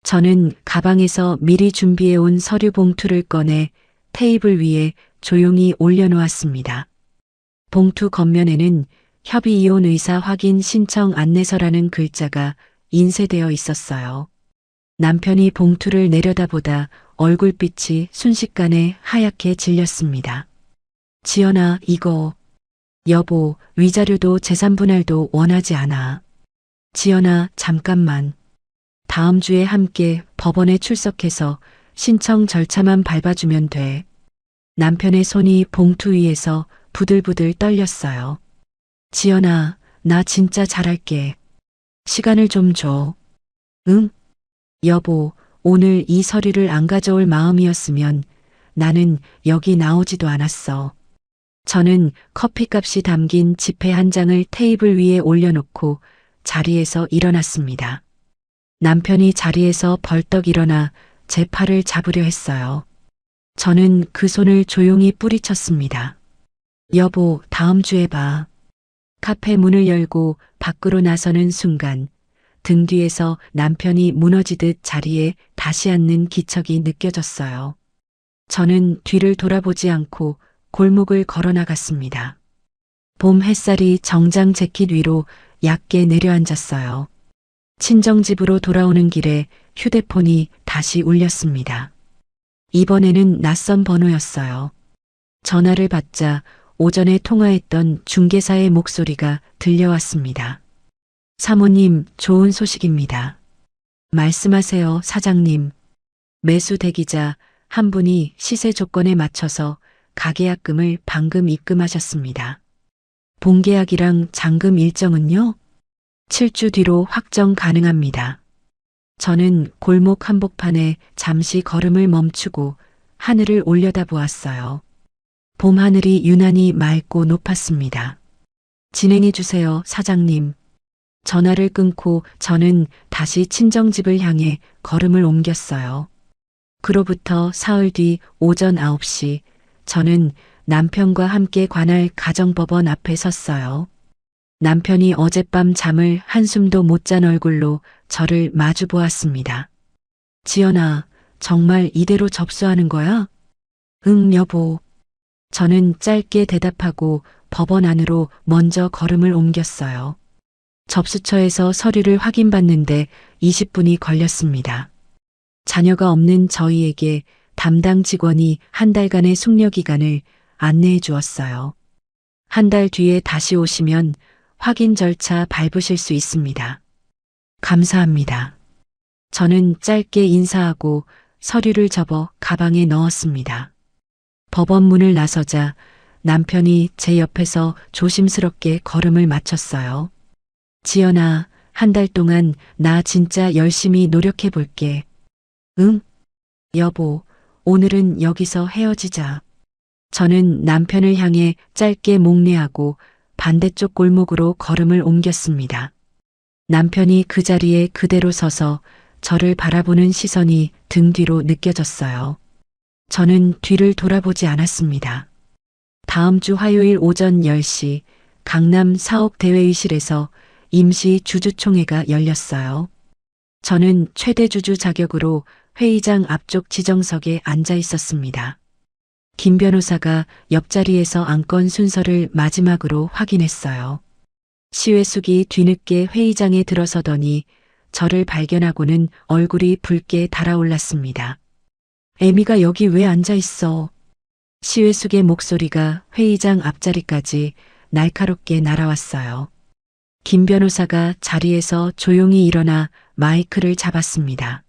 저는 가방에서 미리 준비해온 서류 봉투를 꺼내 테이블 위에 조용히 올려놓았습니다. 봉투 겉면에는 협의 이혼 의사 확인 신청 안내서라는 글자가 인쇄되어 있었어요. 남편이 봉투를 내려다보다 얼굴빛이 순식간에 하얗게 질렸습니다. 지연아, 이거. 여보, 위자료도 재산분할도 원하지 않아. 지연아, 잠깐만. 다음 주에 함께 법원에 출석해서 신청 절차만 밟아주면 돼. 남편의 손이 봉투 위에서 부들부들 떨렸어요. 지연아, 나 진짜 잘할게. 시간을 좀 줘. 응? 여보, 오늘 이 서류를 안 가져올 마음이었으면 나는 여기 나오지도 않았어. 저는 커피값이 담긴 지폐 한 장을 테이블 위에 올려놓고 자리에서 일어났습니다. 남편이 자리에서 벌떡 일어나 제 팔을 잡으려 했어요. 저는 그 손을 조용히 뿌리쳤습니다. 여보, 다음 주에 봐. 카페 문을 열고 밖으로 나서는 순간 등 뒤에서 남편이 무너지듯 자리에 다시 앉는 기척이 느껴졌어요. 저는 뒤를 돌아보지 않고 골목을 걸어 나갔습니다. 봄 햇살이 정장 재킷 위로 얕게 내려앉았어요. 친정집으로 돌아오는 길에 휴대폰이 다시 울렸습니다. 이번에는 낯선 번호였어요. 전화를 받자 오전에 통화했던 중개사의 목소리가 들려왔습니다. 사모님, 좋은 소식입니다. 말씀하세요, 사장님. 매수 대기자 한 분이 시세 조건에 맞춰서 가계약금을 방금 입금하셨습니다. 본계약이랑 잔금 일정은요? 7주 뒤로 확정 가능합니다. 저는 골목 한복판에 잠시 걸음을 멈추고 하늘을 올려다보았어요. 봄 하늘이 유난히 맑고 높았습니다. 진행해 주세요, 사장님. 전화를 끊고 저는 다시 친정집을 향해 걸음을 옮겼어요. 그로부터 사흘 뒤 오전 9시 저는 남편과 함께 관할 가정법원 앞에 섰어요. 남편이 어젯밤 잠을 한숨도 못 잔 얼굴로 저를 마주 보았습니다. 지연아, 정말 이대로 접수하는 거야? 응, 여보. 저는 짧게 대답하고 법원 안으로 먼저 걸음을 옮겼어요. 접수처에서 서류를 확인받는데 20분이 걸렸습니다. 자녀가 없는 저희에게 담당 직원이 한 달간의 숙려 기간을 안내해 주었어요. 한 달 뒤에 다시 오시면 확인 절차 밟으실 수 있습니다. 감사합니다. 저는 짧게 인사하고 서류를 접어 가방에 넣었습니다. 법원 문을 나서자 남편이 제 옆에서 조심스럽게 걸음을 맞췄어요. 지연아, 한 달 동안 나 진짜 열심히 노력해 볼게. 응? 여보, 오늘은 여기서 헤어지자. 저는 남편을 향해 짧게 목례하고 반대쪽 골목으로 걸음을 옮겼습니다. 남편이 그 자리에 그대로 서서 저를 바라보는 시선이 등 뒤로 느껴졌어요. 저는 뒤를 돌아보지 않았습니다. 다음 주 화요일 오전 10시 강남 사옥대회의실에서 임시 주주총회가 열렸어요. 저는 최대 주주 자격으로 회의장 앞쪽 지정석에 앉아 있었습니다. 김 변호사가 옆자리에서 안건 순서를 마지막으로 확인했어요. 시회숙이 뒤늦게 회의장에 들어서더니 저를 발견하고는 얼굴이 붉게 달아올랐습니다. 애미가 여기 왜 앉아 있어? 시회숙의 목소리가 회의장 앞자리까지 날카롭게 날아왔어요. 김 변호사가 자리에서 조용히 일어나 마이크를 잡았습니다.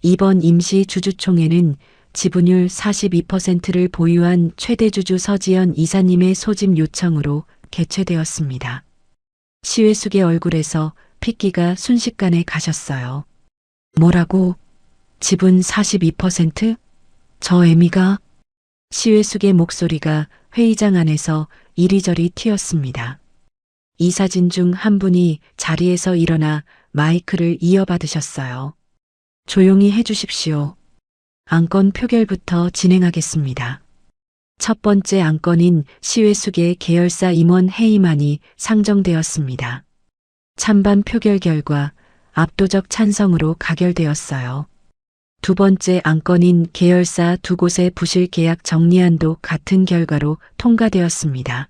이번 임시 주주총회는 지분율 42%를 보유한 최대주주 서지연 이사님의 소집 요청으로 개최되었습니다. 시회숙의 얼굴에서 핏기가 순식간에 가셨어요. 뭐라고? 지분 42%? 저 애미가? 시회숙의 목소리가 회의장 안에서 이리저리 튀었습니다. 이사진 중 한 분이 자리에서 일어나 마이크를 이어받으셨어요. 조용히 해주십시오. 안건 표결부터 진행하겠습니다. 첫 번째 안건인 시회숙의 계열사 임원 해임안이 상정되었습니다. 찬반 표결 결과 압도적 찬성으로 가결되었어요. 두 번째 안건인 계열사 두 곳의 부실 계약 정리안도 같은 결과로 통과되었습니다.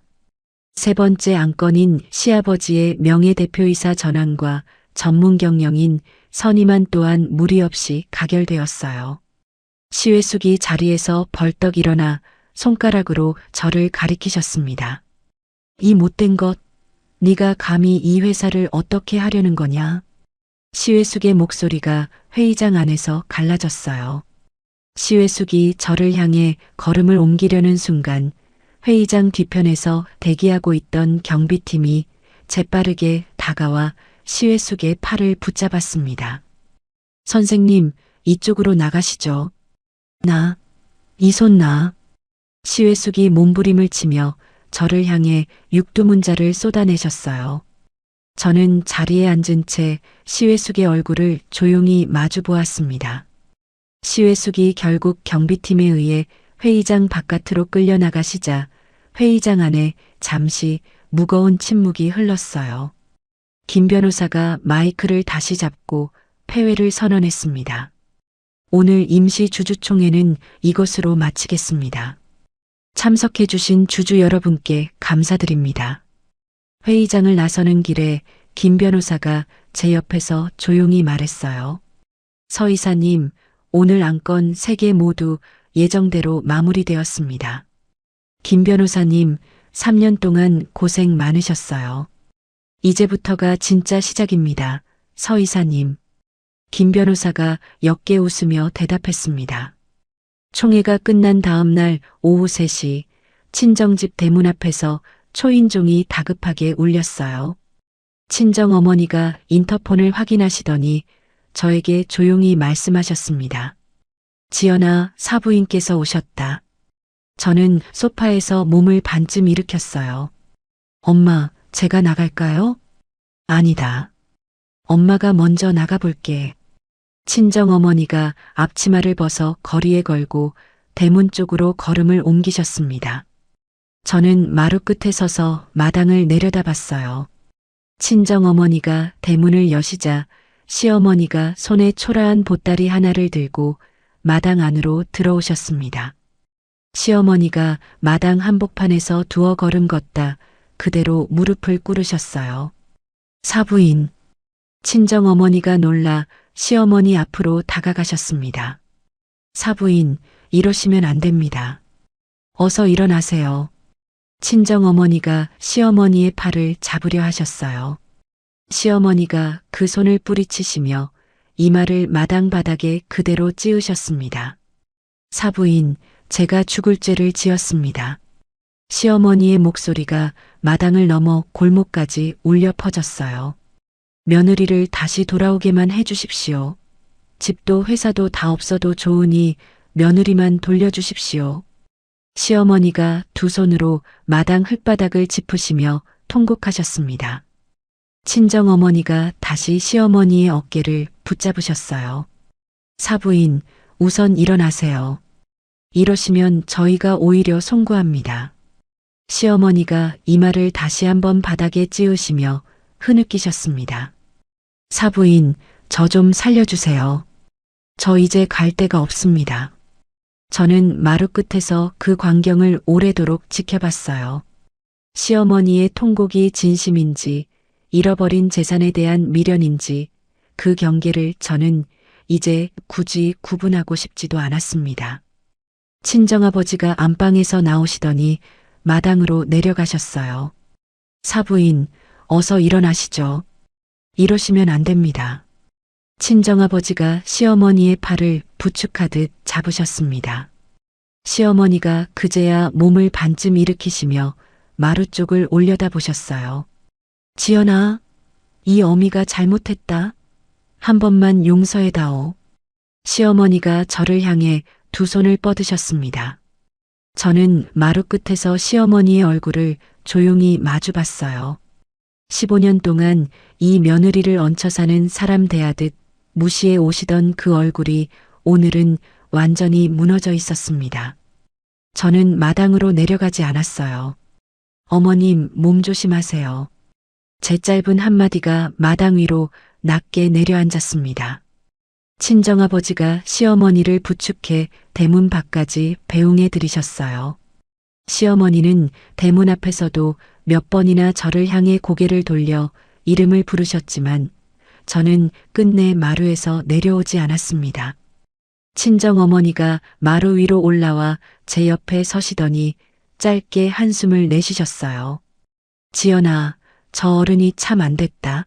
세 번째 안건인 시아버지의 명예대표이사 전환과 전문 경영인 선임안 또한 무리 없이 가결되었어요. 시회숙이 자리에서 벌떡 일어나 손가락으로 저를 가리키셨습니다. 이 못된 것, 네가 감히 이 회사를 어떻게 하려는 거냐? 시회숙의 목소리가 회의장 안에서 갈라졌어요. 시회숙이 저를 향해 걸음을 옮기려는 순간 회의장 뒤편에서 대기하고 있던 경비팀이 재빠르게 다가와 시회숙의 팔을 붙잡았습니다. 선생님, 이쪽으로 나가시죠. 이 손 나. 시회숙이 몸부림을 치며 저를 향해 육두문자를 쏟아내셨어요. 저는 자리에 앉은 채 시회숙의 얼굴을 조용히 마주 보았습니다. 시회숙이 결국 경비팀에 의해 회의장 바깥으로 끌려나가시자 회의장 안에 잠시 무거운 침묵이 흘렀어요. 김 변호사가 마이크를 다시 잡고 폐회를 선언했습니다. 오늘 임시 주주총회는 이것으로 마치겠습니다. 참석해 주신 주주 여러분께 감사드립니다. 회의장을 나서는 길에 김 변호사가 제 옆에서 조용히 말했어요. 서 이사님, 오늘 안건 3개 모두 예정대로 마무리되었습니다. 김 변호사님, 3년 동안 고생 많으셨어요. 이제부터가 진짜 시작입니다. 서 이사님. 김 변호사가 옅게 웃으며 대답했습니다. 총회가 끝난 다음 날 오후 3시 친정집 대문 앞에서 초인종이 다급하게 울렸어요. 친정어머니가 인터폰을 확인하시더니 저에게 조용히 말씀하셨습니다. 지연아, 사부인께서 오셨다. 저는 소파에서 몸을 반쯤 일으켰어요. 엄마, 제가 나갈까요? 아니다. 엄마가 먼저 나가볼게. 친정어머니가 앞치마를 벗어 거리에 걸고 대문 쪽으로 걸음을 옮기셨습니다. 저는 마루 끝에 서서 마당을 내려다봤어요. 친정어머니가 대문을 여시자 시어머니가 손에 초라한 보따리 하나를 들고 마당 안으로 들어오셨습니다. 시어머니가 마당 한복판에서 두어 걸음 걷다 그대로 무릎을 꿇으셨어요. 사부인. 친정어머니가 놀라 시어머니 앞으로 다가가셨습니다. 사부인, 이러시면 안 됩니다. 어서 일어나세요. 친정어머니가 시어머니의 팔을 잡으려 하셨어요. 시어머니가 그 손을 뿌리치시며 이마를 마당 바닥에 그대로 찌으셨습니다. 사부인, 제가 죽을 죄를 지었습니다. 시어머니의 목소리가 마당을 넘어 골목까지 울려 퍼졌어요. 며느리를 다시 돌아오게만 해주십시오. 집도 회사도 다 없어도 좋으니 며느리만 돌려주십시오. 시어머니가 두 손으로 마당 흙바닥을 짚으시며 통곡하셨습니다. 친정어머니가 다시 시어머니의 어깨를 붙잡으셨어요. 사부인, 우선 일어나세요. 이러시면 저희가 오히려 송구합니다. 시어머니가 이마를 다시 한번 바닥에 찌으시며 흐느끼셨습니다. 사부인, 저 좀 살려주세요. 저 이제 갈 데가 없습니다. 저는 마루 끝에서 그 광경을 오래도록 지켜봤어요. 시어머니의 통곡이 진심인지 잃어버린 재산에 대한 미련인지 그 경계를 저는 이제 굳이 구분하고 싶지도 않았습니다. 친정아버지가 안방에서 나오시더니 마당으로 내려가셨어요. 사부인, 어서 일어나시죠. 이러시면 안 됩니다. 친정아버지가 시어머니의 팔을 부축하듯 잡으셨습니다. 시어머니가 그제야 몸을 반쯤 일으키시며 마루 쪽을 올려다보셨어요. 지연아, 이 어미가 잘못했다. 한 번만 용서해다오. 시어머니가 저를 향해 두 손을 뻗으셨습니다. 저는 마루 끝에서 시어머니의 얼굴을 조용히 마주봤어요. 15년 동안 이 며느리를 얹혀 사는 사람 대하듯 무시해 오시던 그 얼굴이 오늘은 완전히 무너져 있었습니다. 저는 마당으로 내려가지 않았어요. 어머님, 몸 조심하세요. 제 짧은 한마디가 마당 위로 낮게 내려앉았습니다. 친정아버지가 시어머니를 부축해 대문 밖까지 배웅해 들이셨어요. 시어머니는 대문 앞에서도 몇 번이나 저를 향해 고개를 돌려 이름을 부르셨지만 저는 끝내 마루에서 내려오지 않았습니다. 친정어머니가 마루 위로 올라와 제 옆에 서시더니 짧게 한숨을 내쉬셨어요. 지연아, 저 어른이 참 안 됐다.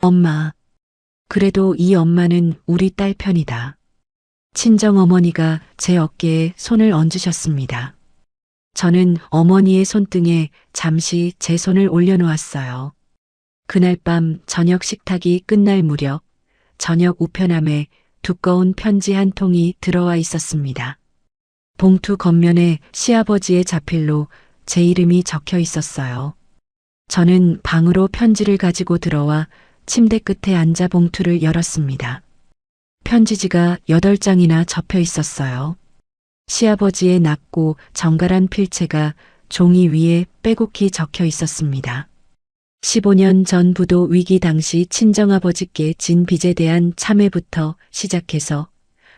엄마, 그래도 이 엄마는 우리 딸 편이다. 친정어머니가 제 어깨에 손을 얹으셨습니다. 저는 어머니의 손등에 잠시 제 손을 올려놓았어요. 그날 밤 저녁 식탁이 끝날 무렵 저녁 우편함에 두꺼운 편지 한 통이 들어와 있었습니다. 봉투 겉면에 시아버지의 자필로 제 이름이 적혀 있었어요. 저는 방으로 편지를 가지고 들어와 침대 끝에 앉아 봉투를 열었습니다. 편지지가 8장이나 접혀 있었어요. 시아버지의 낮고 정갈한 필체가 종이 위에 빼곡히 적혀 있었습니다. 15년 전 부도 위기 당시 친정아버지께 진 빚에 대한 참회부터 시작해서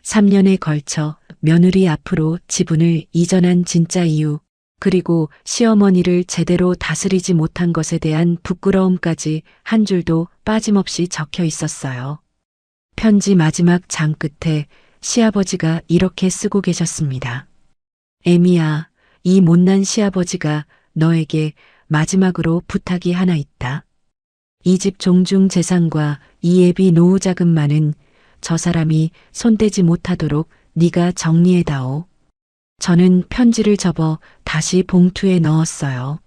3년에 걸쳐 며느리 앞으로 지분을 이전한 진짜 이유, 그리고 시어머니를 제대로 다스리지 못한 것에 대한 부끄러움까지 한 줄도 빠짐없이 적혀 있었어요. 편지 마지막 장 끝에 시아버지가 이렇게 쓰고 계셨습니다. 애미야, 이 못난 시아버지가 너에게 마지막으로 부탁이 하나 있다. 이 집 종중 재산과 이 애비 노후 자금만은 저 사람이 손대지 못하도록 네가 정리해다오. 저는 편지를 접어 다시 봉투에 넣었어요.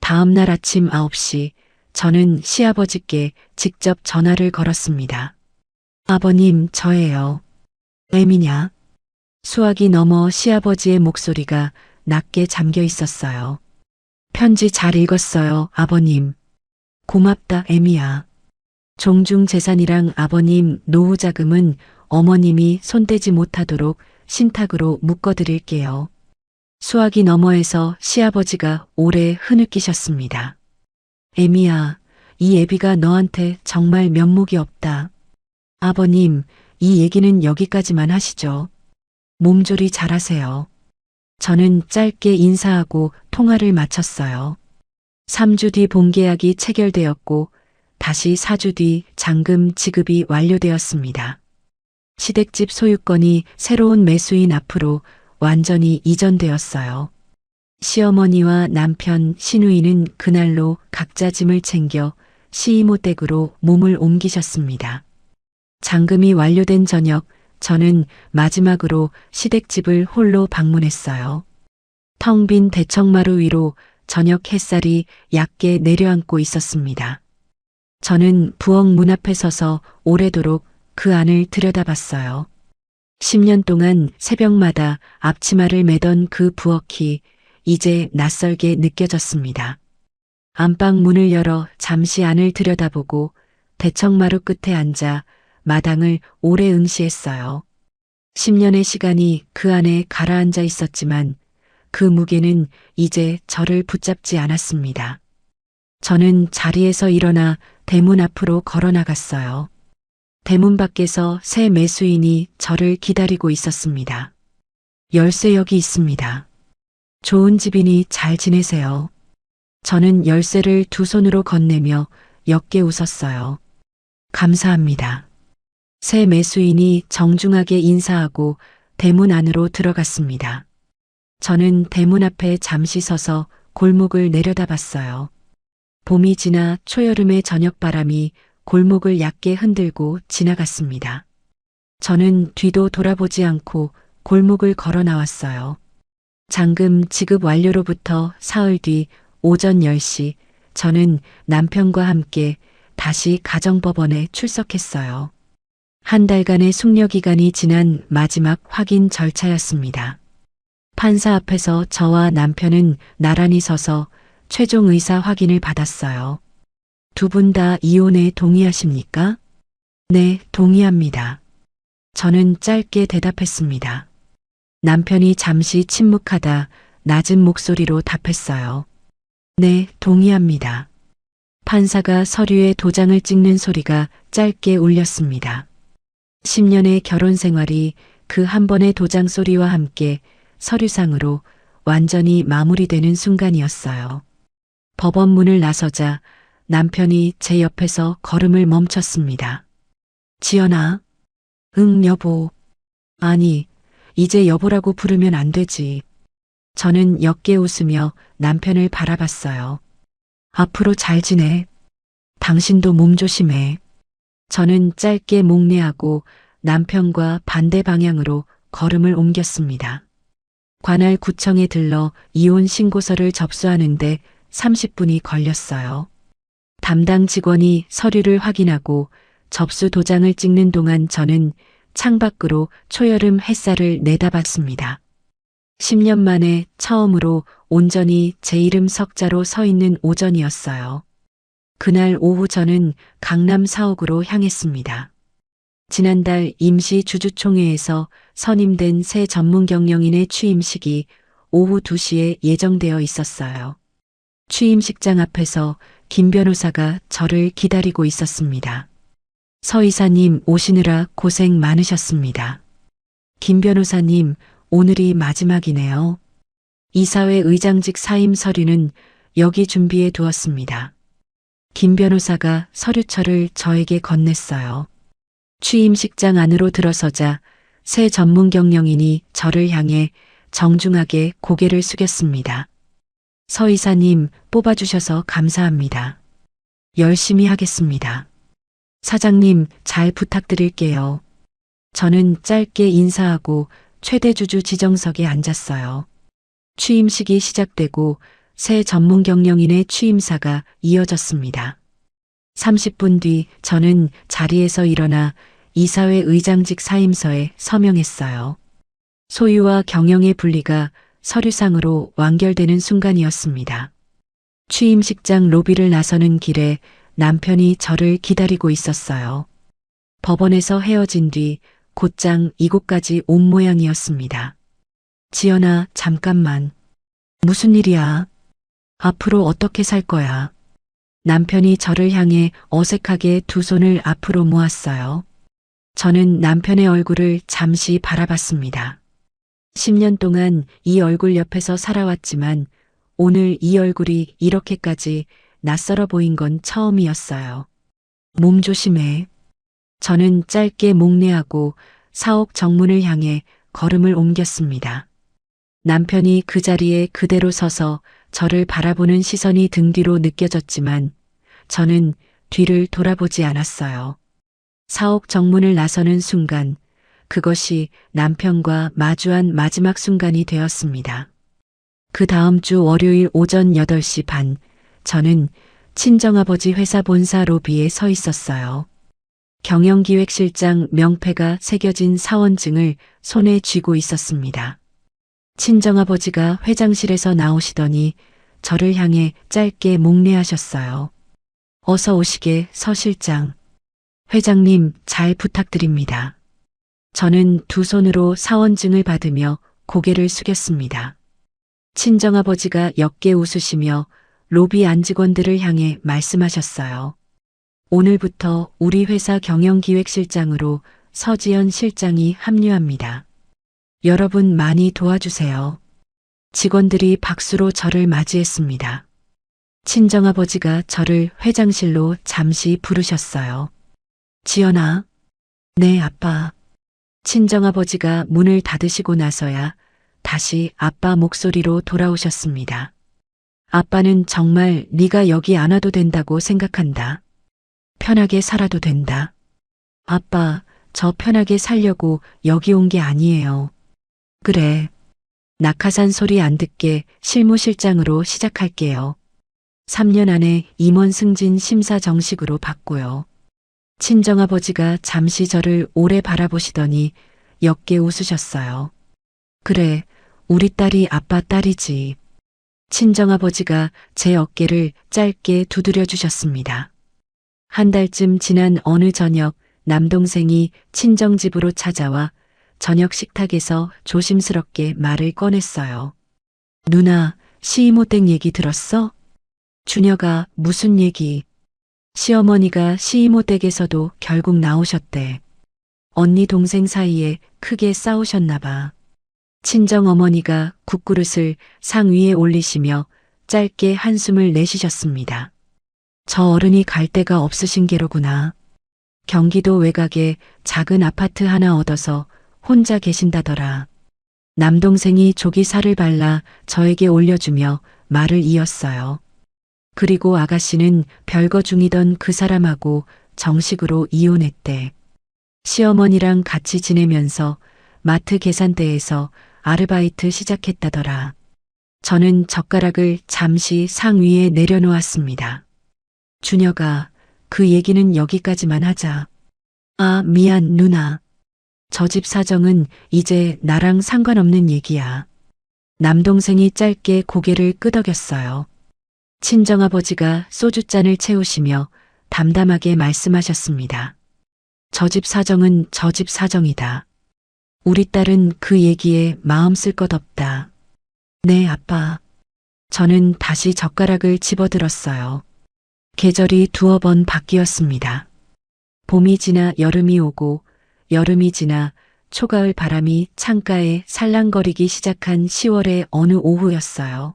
다음 날 아침 9시 저는 시아버지께 직접 전화를 걸었습니다. 아버님, 저예요. 애미냐? 수화기 넘어 시아버지의 목소리가 낮게 잠겨 있었어요. 편지 잘 읽었어요, 아버님. 고맙다, 애미야. 종중 재산이랑 아버님 노후 자금은 어머님이 손대지 못하도록 신탁으로 묶어드릴게요. 수화기 너머에서 시아버지가 오래 흐느끼셨습니다. 애미야, 이 애비가 너한테 정말 면목이 없다. 아버님, 이 얘기는 여기까지만 하시죠. 몸조리 잘하세요. 저는 짧게 인사하고 통화를 마쳤어요. 3주 뒤 본계약이 체결되었고 다시 4주 뒤 잔금 지급이 완료되었습니다. 시댁집 소유권이 새로운 매수인 앞으로 완전히 이전되었어요. 시어머니와 남편 신우이는 그날로 각자 짐을 챙겨 시이모 댁으로 몸을 옮기셨습니다. 장금이 완료된 저녁, 저는 마지막으로 시댁집을 홀로 방문했어요. 텅 빈 대청마루 위로 저녁 햇살이 얕게 내려앉고 있었습니다. 저는 부엌 문 앞에 서서 오래도록 그 안을 들여다봤어요. 10년 동안 새벽마다 앞치마를 매던 그 부엌이 이제 낯설게 느껴졌습니다. 안방 문을 열어 잠시 안을 들여다보고 대청마루 끝에 앉아 마당을 오래 응시했어요. 10년의 시간이 그 안에 가라앉아 있었지만 그 무게는 이제 저를 붙잡지 않았습니다. 저는 자리에서 일어나 대문 앞으로 걸어 나갔어요. 대문 밖에서 새 매수인이 저를 기다리고 있었습니다. 열쇠 여기 있습니다. 좋은 집이니 잘 지내세요. 저는 열쇠를 두 손으로 건네며 옅게 웃었어요. 감사합니다. 새 매수인이 정중하게 인사하고 대문 안으로 들어갔습니다. 저는 대문 앞에 잠시 서서 골목을 내려다봤어요. 봄이 지나 초여름의 저녁바람이 골목을 얕게 흔들고 지나갔습니다. 저는 뒤도 돌아보지 않고 골목을 걸어 나왔어요. 잔금 지급 완료로부터 사흘 뒤 오전 10시 저는 남편과 함께 다시 가정법원에 출석했어요. 한 달간의 숙려 기간이 지난 마지막 확인 절차였습니다. 판사 앞에서 저와 남편은 나란히 서서 최종 의사 확인을 받았어요. 두 분 다 이혼에 동의하십니까? 네, 동의합니다. 저는 짧게 대답했습니다. 남편이 잠시 침묵하다 낮은 목소리로 답했어요. 네, 동의합니다. 판사가 서류에 도장을 찍는 소리가 짧게 울렸습니다. 10년의 결혼 생활이 그 한 번의 도장 소리와 함께 서류상으로 완전히 마무리되는 순간이었어요. 법원 문을 나서자 남편이 제 옆에서 걸음을 멈췄습니다. 지연아. 응, 여보. 아니, 이제 여보라고 부르면 안 되지. 저는 옅게 웃으며 남편을 바라봤어요. 앞으로 잘 지내. 당신도 몸 조심해. 저는 짧게 목례하고 남편과 반대 방향으로 걸음을 옮겼습니다. 관할 구청에 들러 이혼 신고서를 접수하는데 30분이 걸렸어요. 담당 직원이 서류를 확인하고 접수 도장을 찍는 동안 저는 창밖으로 초여름 햇살을 내다봤습니다. 10년 만에 처음으로 온전히 제 이름 석자로 서 있는 오전이었어요. 그날 오후 저는 강남 사옥으로 향했습니다. 지난달 임시 주주총회에서 선임된 새 전문 경영인의 취임식이 오후 2시에 예정되어 있었어요. 취임식장 앞에서 김 변호사가 저를 기다리고 있었습니다. 서 이사님 오시느라 고생 많으셨습니다. 김 변호사님, 오늘이 마지막이네요. 이사회 의장직 사임 서류는 여기 준비해 두었습니다. 김 변호사가 서류철을 저에게 건넸어요. 취임식장 안으로 들어서자 새 전문 경영인이 저를 향해 정중하게 고개를 숙였습니다. 서 이사님 뽑아주셔서 감사합니다. 열심히 하겠습니다. 사장님 잘 부탁드릴게요. 저는 짧게 인사하고 최대주주 지정석에 앉았어요. 취임식이 시작되고 새 전문 경영인의 취임사가 이어졌습니다. 30분 뒤 저는 자리에서 일어나 이사회 의장직 사임서에 서명했어요. 소유와 경영의 분리가 서류상으로 완결되는 순간이었습니다. 취임식장 로비를 나서는 길에 남편이 저를 기다리고 있었어요. 법원에서 헤어진 뒤 곧장 이곳까지 온 모양이었습니다. 지연아, 잠깐만. 무슨 일이야? 앞으로 어떻게 살 거야? 남편이 저를 향해 어색하게 두 손을 앞으로 모았어요. 저는 남편의 얼굴을 잠시 바라봤습니다. 10년 동안 이 얼굴 옆에서 살아왔지만 오늘 이 얼굴이 이렇게까지 낯설어 보인 건 처음이었어요. 몸 조심해. 저는 짧게 목례하고 사옥 정문을 향해 걸음을 옮겼습니다. 남편이 그 자리에 그대로 서서 저를 바라보는 시선이 등 뒤로 느껴졌지만 저는 뒤를 돌아보지 않았어요. 사옥 정문을 나서는 순간 그것이 남편과 마주한 마지막 순간이 되었습니다. 그 다음 주 월요일 오전 8시 반, 저는 친정아버지 회사 본사 로비에 서 있었어요. 경영기획실장 명패가 새겨진 사원증을 손에 쥐고 있었습니다. 친정아버지가 회장실에서 나오시더니 저를 향해 짧게 목례하셨어요. 어서 오시게 서 실장. 회장님 잘 부탁드립니다. 저는 두 손으로 사원증을 받으며 고개를 숙였습니다. 친정아버지가 옅게 웃으시며 로비 안 직원들을 향해 말씀하셨어요. 오늘부터 우리 회사 경영기획실장으로 서지연 실장이 합류합니다. 여러분 많이 도와주세요. 직원들이 박수로 저를 맞이했습니다. 친정아버지가 저를 회장실로 잠시 부르셨어요. 지연아. 네, 아빠. 친정아버지가 문을 닫으시고 나서야 다시 아빠 목소리로 돌아오셨습니다. 아빠는 정말 네가 여기 안 와도 된다고 생각한다. 편하게 살아도 된다. 아빠, 저 편하게 살려고 여기 온 게 아니에요. 그래. 낙하산 소리 안 듣게 실무실장으로 시작할게요. 3년 안에 임원 승진 심사 정식으로 받고요. 친정아버지가 잠시 저를 오래 바라보시더니 옅게 웃으셨어요. 그래, 우리 딸이 아빠 딸이지. 친정아버지가 제 어깨를 짧게 두드려 주셨습니다. 한 달쯤 지난 어느 저녁 남동생이 친정집으로 찾아와 저녁 식탁에서 조심스럽게 말을 꺼냈어요. 누나, 시이모댁 얘기 들었어? 준혁아, 무슨 얘기? 시어머니가 시이모댁에서도 결국 나오셨대. 언니 동생 사이에 크게 싸우셨나 봐. 친정어머니가 국그릇을 상 위에 올리시며 짧게 한숨을 내쉬셨습니다. 저 어른이 갈 데가 없으신 게로구나. 경기도 외곽에 작은 아파트 하나 얻어서 혼자 계신다더라. 남동생이 조기 살을 발라 저에게 올려주며 말을 이었어요. 그리고 아가씨는 별거 중이던 그 사람하고 정식으로 이혼했대. 시어머니랑 같이 지내면서 마트 계산대에서 아르바이트 시작했다더라. 저는 젓가락을 잠시 상 위에 내려놓았습니다. 준혁아, 그 얘기는 여기까지만 하자. 아, 미안, 누나. 저 집 사정은 이제 나랑 상관없는 얘기야. 남동생이 짧게 고개를 끄덕였어요. 친정아버지가 소주잔을 채우시며 담담하게 말씀하셨습니다. 저 집 사정은 저 집 사정이다. 우리 딸은 그 얘기에 마음 쓸 것 없다. 네, 아빠. 저는 다시 젓가락을 집어들었어요. 계절이 두어 번 바뀌었습니다. 봄이 지나 여름이 오고 여름이 지나 초가을 바람이 창가에 살랑거리기 시작한 10월의 어느 오후였어요.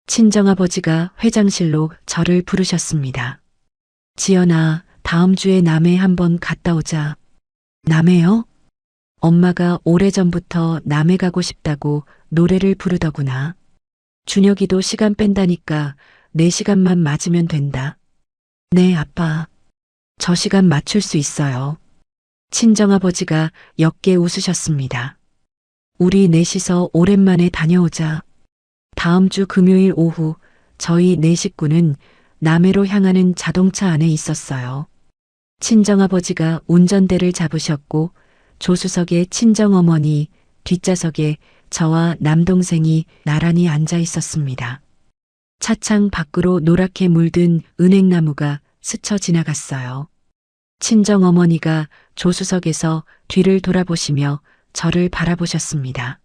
친정아버지가 회장실로 저를 부르셨습니다. 지연아, 다음 주에 남해 한번 갔다 오자. 남해요? 엄마가 오래전부터 남해 가고 싶다고 노래를 부르더구나. 준혁이도 시간 뺀다니까 4시간만 맞으면 된다. 네, 아빠. 저 시간 맞출 수 있어요. 친정아버지가 옅게 웃으셨습니다. 우리 넷이서 오랜만에 다녀오자. 다음 주 금요일 오후 저희 네 식구는 남해로 향하는 자동차 안에 있었어요. 친정아버지가 운전대를 잡으셨고 조수석에 친정어머니, 뒷좌석에 저와 남동생이 나란히 앉아 있었습니다. 차창 밖으로 노랗게 물든 은행나무가 스쳐 지나갔어요. 친정어머니가 조수석에서 뒤를 돌아보시며 저를 바라보셨습니다.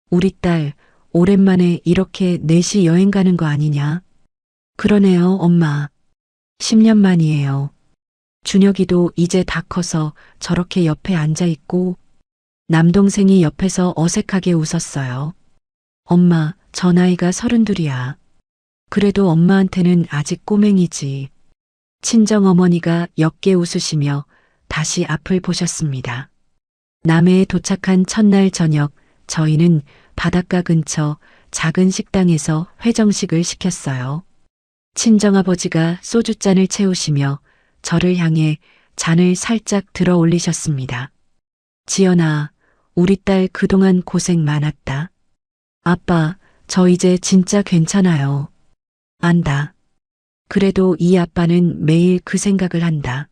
우리 딸, 오랜만에 이렇게 넷이 여행 가는 거 아니냐? 그러네요, 엄마. 10년 만이에요. 준혁이도 이제 다 커서 저렇게 옆에 앉아 있고, 남동생이 옆에서 어색하게 웃었어요. 엄마, 저 나이가 32이야. 그래도 엄마한테는 아직 꼬맹이지. 친정어머니가 옅게 웃으시며 다시 앞을 보셨습니다. 남해에 도착한 첫날 저녁, 저희는 바닷가 근처 작은 식당에서 회정식을 시켰어요. 친정아버지가 소주잔을 채우시며 저를 향해 잔을 살짝 들어 올리셨습니다. 지연아, 우리 딸 그동안 고생 많았다. 아빠, 저 이제 진짜 괜찮아요. 안다. 그래도 이 아빠는 매일 그 생각을 한다.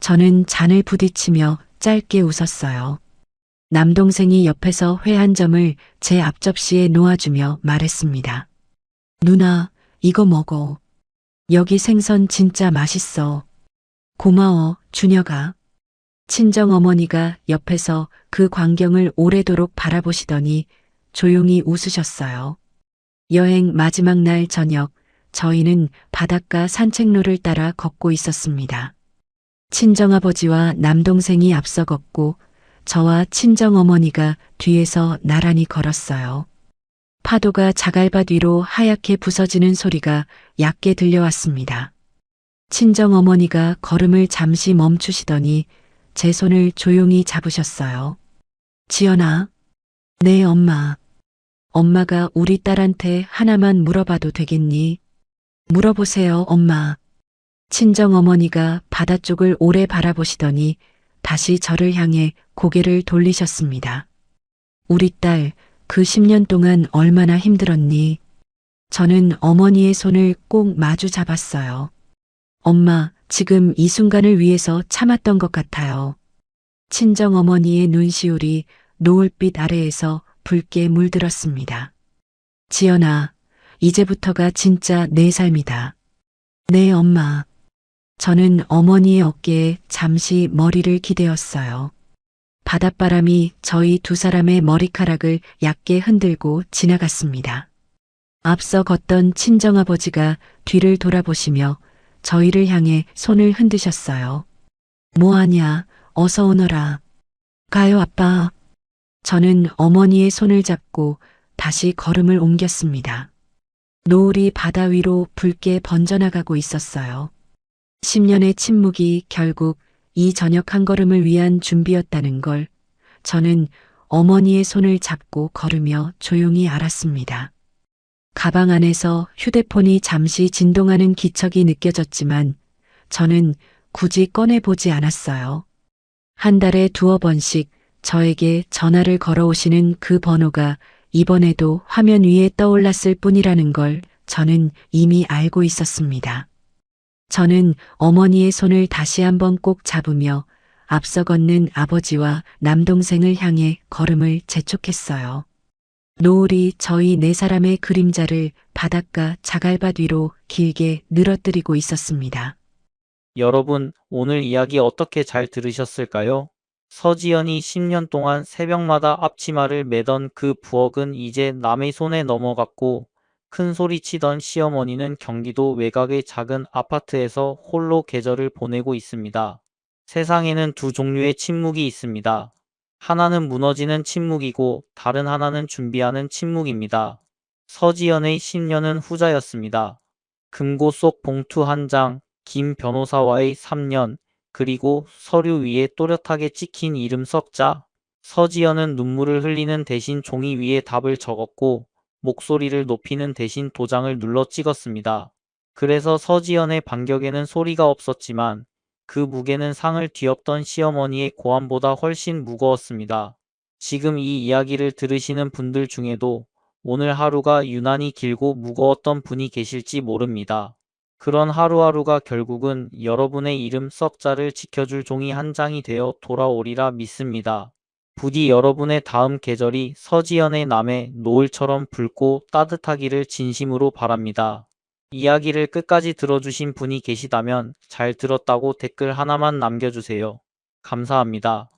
저는 잔을 부딪히며 짧게 웃었어요. 남동생이 옆에서 회 한 점을 제 앞접시에 놓아주며 말했습니다. 누나, 이거 먹어. 여기 생선 진짜 맛있어. 고마워, 준혁아. 친정어머니가 옆에서 그 광경을 오래도록 바라보시더니 조용히 웃으셨어요. 여행 마지막 날 저녁, 저희는 바닷가 산책로를 따라 걷고 있었습니다. 친정아버지와 남동생이 앞서 걷고 저와 친정어머니가 뒤에서 나란히 걸었어요. 파도가 자갈밭 위로 하얗게 부서지는 소리가 얕게 들려왔습니다. 친정어머니가 걸음을 잠시 멈추시더니 제 손을 조용히 잡으셨어요. 지연아, 네 엄마. 엄마가 우리 딸한테 하나만 물어봐도 되겠니? 물어보세요, 엄마. 친정어머니가 바다 쪽을 오래 바라보시더니 다시 저를 향해 고개를 돌리셨습니다. 우리 딸, 그 10년 동안 얼마나 힘들었니? 저는 어머니의 손을 꼭 마주 잡았어요. 엄마, 지금 이 순간을 위해서 참았던 것 같아요. 친정어머니의 눈시울이 노을빛 아래에서 붉게 물들었습니다. 지연아, 이제부터가 진짜 내 삶이다. 네, 엄마. 저는 어머니의 어깨에 잠시 머리를 기대었어요. 바닷바람이 저희 두 사람의 머리카락을 얕게 흔들고 지나갔습니다. 앞서 걷던 친정아버지가 뒤를 돌아보시며 저희를 향해 손을 흔드셨어요. 뭐하냐, 어서 오너라. 가요, 아빠. 저는 어머니의 손을 잡고 다시 걸음을 옮겼습니다. 노을이 바다 위로 붉게 번져나가고 있었어요. 10년의 침묵이 결국 이 저녁 한 걸음을 위한 준비였다는 걸 저는 어머니의 손을 잡고 걸으며 조용히 알았습니다. 가방 안에서 휴대폰이 잠시 진동하는 기척이 느껴졌지만 저는 굳이 꺼내보지 않았어요. 한 달에 두어 번씩 저에게 전화를 걸어오시는 그 번호가 이번에도 화면 위에 떠올랐을 뿐이라는 걸 저는 이미 알고 있었습니다. 저는 어머니의 손을 다시 한번 꼭 잡으며 앞서 걷는 아버지와 남동생을 향해 걸음을 재촉했어요. 노을이 저희 네 사람의 그림자를 바닷가 자갈밭 위로 길게 늘어뜨리고 있었습니다. 여러분, 오늘 이야기 어떻게 잘 들으셨을까요? 서지연이 10년 동안 새벽마다 앞치마를 매던 그 부엌은 이제 남의 손에 넘어갔고, 큰 소리 치던 시어머니는 경기도 외곽의 작은 아파트에서 홀로 계절을 보내고 있습니다. 세상에는 두 종류의 침묵이 있습니다. 하나는 무너지는 침묵이고 다른 하나는 준비하는 침묵입니다. 서지연의 10년은 후자였습니다. 금고 속 봉투 한 장, 김 변호사와의 3년, 그리고 서류 위에 또렷하게 찍힌 이름 석자. 서지연은 눈물을 흘리는 대신 종이 위에 답을 적었고 목소리를 높이는 대신 도장을 눌러 찍었습니다. 그래서 서지연의 반격에는 소리가 없었지만 그 무게는 상을 뒤엎던 시어머니의 고함보다 훨씬 무거웠습니다. 지금 이 이야기를 들으시는 분들 중에도 오늘 하루가 유난히 길고 무거웠던 분이 계실지 모릅니다. 그런 하루하루가 결국은 여러분의 이름 석자를 지켜줄 종이 한 장이 되어 돌아오리라 믿습니다. 부디 여러분의 다음 계절이 서지연의 남의 노을처럼 붉고 따뜻하기를 진심으로 바랍니다. 이야기를 끝까지 들어주신 분이 계시다면 잘 들었다고 댓글 하나만 남겨주세요. 감사합니다.